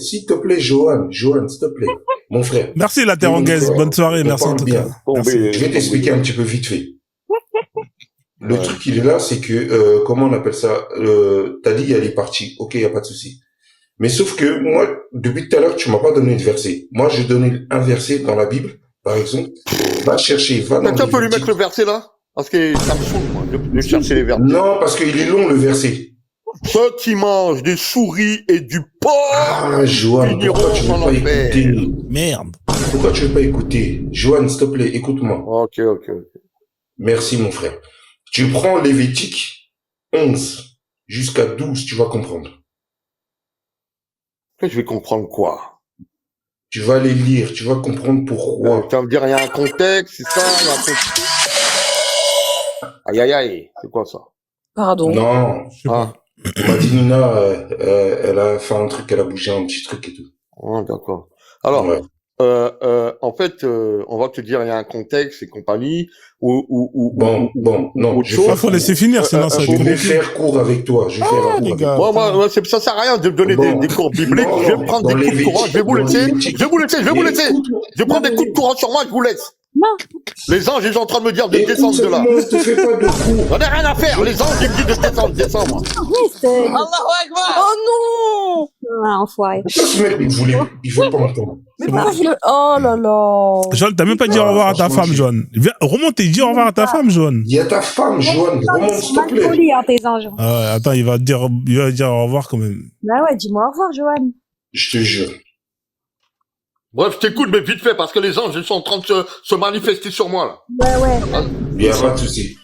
Speaker 7: s'il te plaît, Johan, s'il te plaît, mon frère.
Speaker 3: Merci, la Terrangaise. Bonne soirée. Merci en tout cas. Merci.
Speaker 7: Je vais t'expliquer un petit peu vite fait. Le truc, il est là, c'est que, comment on appelle ça, t'as dit, il y a les parties. Ok, il y a pas de souci. Mais sauf que, moi, depuis tout à l'heure, tu m'as pas donné de verset. Moi, j'ai donné un verset dans la Bible, par exemple. Va chercher, va dans
Speaker 2: Tu peux lui mettre le verset là? Parce que ça me saoule, moi, de chercher les versets.
Speaker 7: Non, parce qu'il est long, le verset.
Speaker 2: Ceux qui mangent des souris et du porc.
Speaker 7: Ah, Johan, pourquoi tu veux pas écouter?
Speaker 3: Merde.
Speaker 7: Pourquoi tu veux pas écouter? Johan, s'il te plaît, écoute-moi.
Speaker 2: Ok.
Speaker 7: Merci, mon frère. Tu prends Lévitique 11 jusqu'à 12, tu vas comprendre.
Speaker 2: Je vais comprendre quoi?
Speaker 7: Tu vas les lire, tu vas comprendre pourquoi.
Speaker 2: Tu vas me dire, il y a un contexte, c'est ça, il y a un contexte. Aïe, c'est quoi ça?
Speaker 4: Pardon.
Speaker 7: Non. Madinina, elle a fait un truc, elle a bougé un petit truc et tout.
Speaker 2: Ah, d'accord. Alors,
Speaker 7: Ouais.
Speaker 2: en fait, on va te dire, il y a un contexte et compagnie, ou
Speaker 7: non.
Speaker 3: Il faut laisser finir, sinon ça
Speaker 7: Je vais faire cours avec toi. Je vais faire un cours avec toi.
Speaker 2: Moi, ça sert à rien de donner des cours bibliques. Je vais prendre des coups de courant, je vais vous laisser. Je vais prendre des coups de courant sur moi, je vous laisse.
Speaker 1: Non.
Speaker 2: Les anges, ils sont en train de me dire de descendre de là.
Speaker 7: Te fais pas de coups.
Speaker 2: J'en ai rien à faire. Les anges, ils me disent de descendre.
Speaker 1: Oui, c'est...
Speaker 4: Oh non!
Speaker 1: Ah, enfoiré.
Speaker 7: Ce mec, il voulait pas m'entendre.
Speaker 4: Mais pourquoi vous le... Oh là là!
Speaker 3: John, t'as même pas dit au revoir à ta femme, John. Viens, remonte et dis au revoir à ta femme, John.
Speaker 7: Il y a ta femme, Johan. Remonte, s'il te plaît.
Speaker 1: Poli, hein, tes anges.
Speaker 3: Attends, il va dire au revoir quand même.
Speaker 1: Bah ouais, dis-moi au revoir, Johan.
Speaker 7: Je te jure.
Speaker 2: Bref, je t'écoute, mais vite fait, parce que les anges, ils sont en train de se manifester sur moi, là.
Speaker 1: Ouais.
Speaker 7: Il y a pas de souci.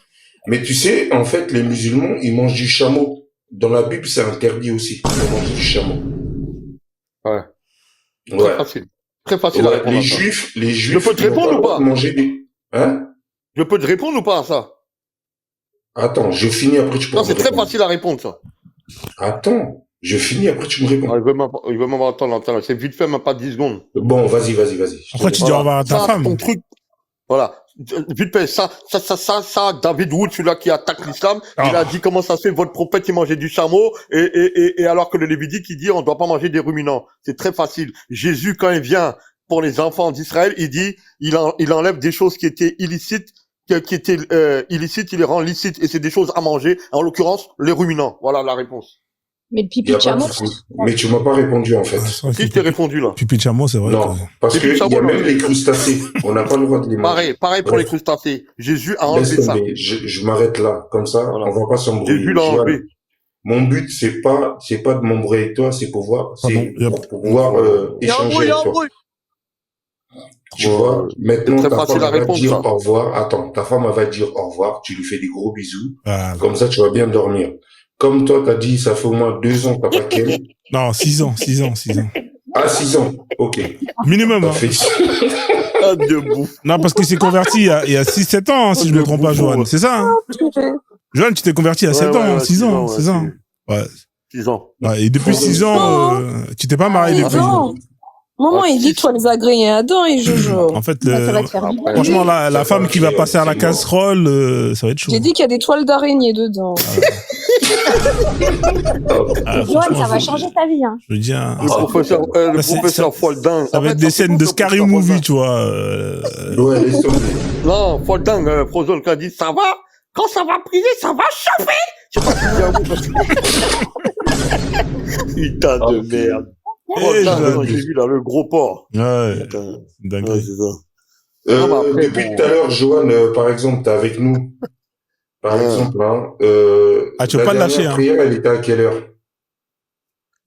Speaker 7: Mais tu sais, en fait, les musulmans, ils mangent du chameau. Dans la Bible, c'est interdit aussi de manger du chameau.
Speaker 2: Ouais.
Speaker 7: Ouais.
Speaker 2: Très facile à répondre.
Speaker 7: Les juifs,
Speaker 2: je peux te répondre ou pas?
Speaker 7: Manger des... Hein?
Speaker 2: Je peux te répondre ou pas à ça?
Speaker 7: Attends, je finis après tu peux.
Speaker 2: Non, c'est très facile à répondre, ça.
Speaker 7: Attends, je finis après tu me réponds.
Speaker 2: Ah, il veut m'avoir attendre. C'est vite fait, même pas 10 secondes.
Speaker 7: Bon, vas-y.
Speaker 3: Après, tu dis au revoir à ta femme.
Speaker 2: Ton truc. Voilà. Vite fait, ça, David Wood, celui-là qui attaque l'islam, il a dit comment ça se fait, votre prophète, il mangeait du chameau, et alors que le Lévitique, il dit, on doit pas manger des ruminants. C'est très facile. Jésus, quand il vient pour les enfants d'Israël, il dit, il enlève des choses qui étaient illicites, illicites, il les rend licites, et c'est des choses à manger, en l'occurrence, les ruminants. Voilà la réponse.
Speaker 1: Mais le pipi de chameau.
Speaker 7: Mais tu m'as pas répondu, en fait.
Speaker 2: Qui je t'ai répondu, là?
Speaker 3: Pipi de chameau, c'est vrai.
Speaker 7: Non, parce que il y a même les crustacés. On n'a pas le droit de les manger.
Speaker 2: Pareil pour les crustacés. Jésus a enlevé ça.
Speaker 7: Je m'arrête là. Comme ça,
Speaker 2: voilà.
Speaker 7: On va pas s'embrouiller.
Speaker 2: Jésus l'a enlevé.
Speaker 7: Mon but, c'est pas de m'embrouiller avec toi, c'est pour pouvoir échanger avec toi. Tu vois, maintenant, ta femme va dire au revoir. Attends, ta femme va dire au revoir. Tu lui fais des gros bisous. Comme ça, tu vas bien dormir. Comme toi, t'as dit, ça fait au moins 2 ans que t'as pas qu'elle.
Speaker 3: Non, 6 ans.
Speaker 7: Ah, 6 ans. Ok.
Speaker 3: Minimum, hein.
Speaker 2: Debout.
Speaker 3: Non, parce qu'il s'est converti il y a 6-7 ans, si je me trompe pas, Johan. C'est ça, hein? Johan, tu t'es converti à 7 ans, 6 ans, c'est ça? Ouais.
Speaker 2: 6 ans.
Speaker 3: Ouais, et depuis 6 ans, tu t'es pas marié depuis.
Speaker 4: Maman, il dit, toi, les agréés dedans et Jojo.
Speaker 3: En fait, franchement, la femme qui va passer à la casserole, ça va être chaud.
Speaker 4: J'ai dit qu'il y a des toiles d'araignée dedans.
Speaker 1: Johan, ça va changer ta vie, hein.
Speaker 3: Je veux dire.
Speaker 2: Le professeur Folding.
Speaker 3: Ça va être des scènes de Scary Movie, tu vois.
Speaker 7: Ouais, laisse tomber.
Speaker 2: Non, Folding, Frozone qui a dit, ça va? Quand ça va prier, ça va chauffer! Je sais pas si c'est un mot parce que... Putain de merde. Oh, là, j'ai vu là le gros porc.
Speaker 3: Ouais. Dingue.
Speaker 2: Ouais, c'est ça.
Speaker 7: Depuis tout à l'heure, Johan, par exemple, t'es avec nous. Par exemple, hein,
Speaker 3: tu veux pas le lâcher,
Speaker 7: la prière, elle était à quelle heure?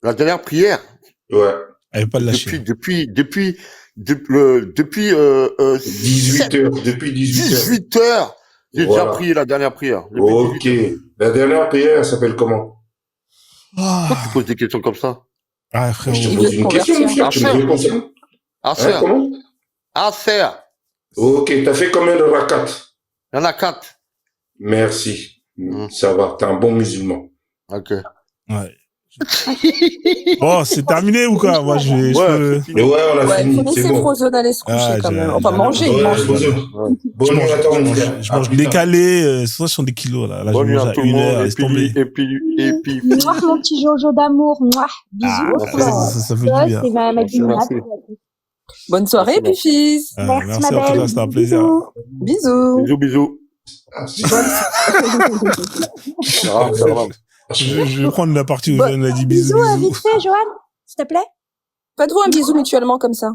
Speaker 2: La dernière prière?
Speaker 7: Ouais.
Speaker 3: Elle veut pas le lâcher.
Speaker 2: Depuis 18h.
Speaker 7: Depuis 18h.
Speaker 2: 18h. J'ai déjà prié la dernière prière.
Speaker 7: Ok. La dernière prière, elle s'appelle comment?
Speaker 2: Pourquoi tu poses des questions comme ça?
Speaker 3: Ah, frère.
Speaker 7: Je te pose une question, mon frère. Tu me réponds ça?
Speaker 2: Asser.
Speaker 7: Comment? Asser. Ok. T'as fait combien de rakat?
Speaker 2: Il y en a 4.
Speaker 7: Merci. Ça va. T'es un bon musulman.
Speaker 2: Ok.
Speaker 3: Ouais. Bon, c'est terminé ou quoi? Moi, je peux...
Speaker 7: Ouais, on a fini.
Speaker 4: Faut laisser Frozone aller se coucher quand même. Enfin, manger.
Speaker 7: Bonne nuit à toi, mon frère.
Speaker 3: Je mange décalé, soit sur des kilos, là. Là, je mange à 1 heure, laisse tomber.
Speaker 2: Et puis.
Speaker 1: Mouah, mon petit Jojo d'amour. Mouah. Bisous.
Speaker 3: Ça fait du bien.
Speaker 1: C'est ma guimauve.
Speaker 4: Bonne soirée, puis fils.
Speaker 1: Merci, ma
Speaker 3: en tout
Speaker 1: belle.
Speaker 3: cas, c'était un plaisir.
Speaker 4: Bisous.
Speaker 2: Bisous.
Speaker 3: Je vais prendre la partie où Johan a dit bisous.
Speaker 1: Bisous, vite fait, Johan, s'il te plaît.
Speaker 4: Faites-vous un bisou mutuellement comme ça.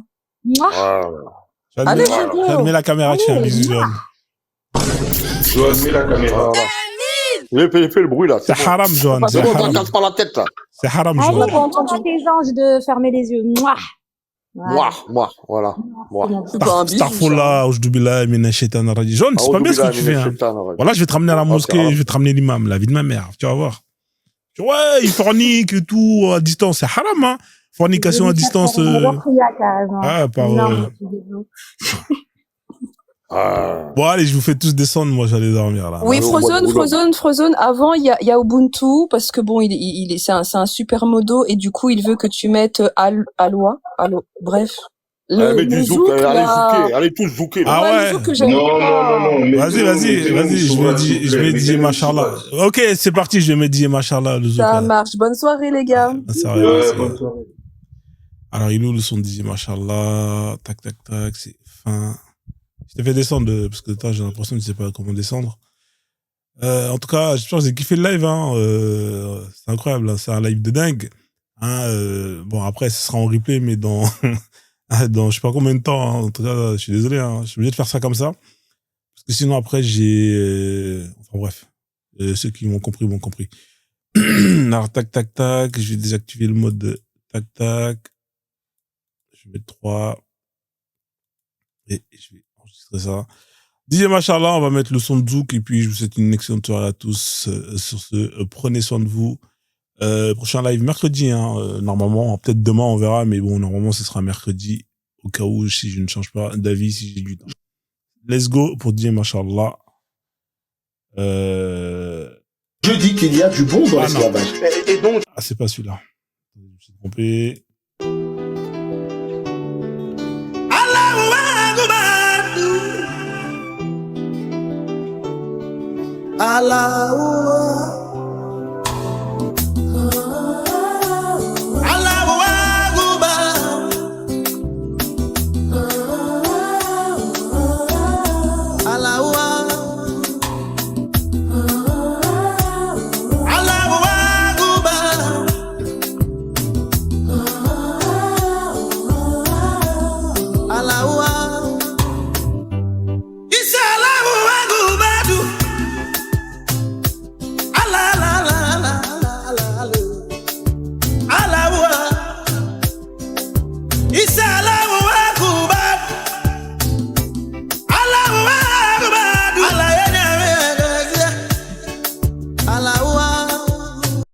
Speaker 3: Allez, mets la caméra, tu fais un bisou, Johan.
Speaker 7: Johan, mets la caméra.
Speaker 2: J'ai fait le bruit là.
Speaker 3: C'est haram, Johan.
Speaker 2: C'est bon, on casse pas la tête là.
Speaker 3: C'est haram,
Speaker 1: Johan.
Speaker 3: Johan.
Speaker 1: Allez, on entend tes anges de fermer les yeux.
Speaker 2: Voilà.
Speaker 3: Starfoula, Oujdoubila, Minacheta Naradi. Johan, c'est pas bien ce que tu fais. Voilà, je vais te ramener à la mosquée, je vais te ramener l'imam, la vie de ma mère. Tu vas voir. Ouais, il fornique et tout à distance. C'est haram, hein. Fornication à distance. Bon, allez, je vous fais tous descendre. Moi, j'allais dormir, là.
Speaker 4: Oui, Frozone. Avant, il y a Ubuntu, parce que bon, c'est un super modo, et du coup, il veut que tu mettes Allo, bref.
Speaker 2: Allez tous zouker.
Speaker 3: Ah ouais.
Speaker 7: Non.
Speaker 3: Vas-y. Je vais dire Machallah. Ok, c'est parti, je vais me dire Machallah.
Speaker 4: Ça marche. Bonne soirée, les gars.
Speaker 3: Bonne soirée. Alors, il est où le son de Didier Machallah? Tac, c'est fin. Je t'ai fait descendre, parce que j'ai l'impression que tu sais pas comment descendre. En tout cas, j'espère que vous avez kiffé le live, hein. C'est incroyable, hein. C'est un live de dingue. Hein. Bon, après, ce sera en replay, mais dans je sais pas combien de temps, hein. En tout cas, je suis désolé, hein. Je suis obligé de faire ça comme ça. Parce que sinon, après, enfin, bref. Ceux qui m'ont compris, m'ont compris. Alors, tac. Je vais désactiver le mode tac. Je vais mettre 3. Et je vais enregistrer ça. Didier Machallah, on va mettre le son de Zouk. Et puis, je vous souhaite une excellente soirée à tous. Sur ce, prenez soin de vous. Prochain live mercredi, hein, normalement, peut-être demain on verra, mais bon, normalement ce sera mercredi, au cas où si je ne change pas d'avis, si j'ai du temps. Let's go pour dire Machallah.
Speaker 8: Je dis qu'il y a du bon dans l'esclavage.
Speaker 2: Et donc...
Speaker 3: Ah, c'est pas celui-là. Je me suis trompé.
Speaker 8: Allahu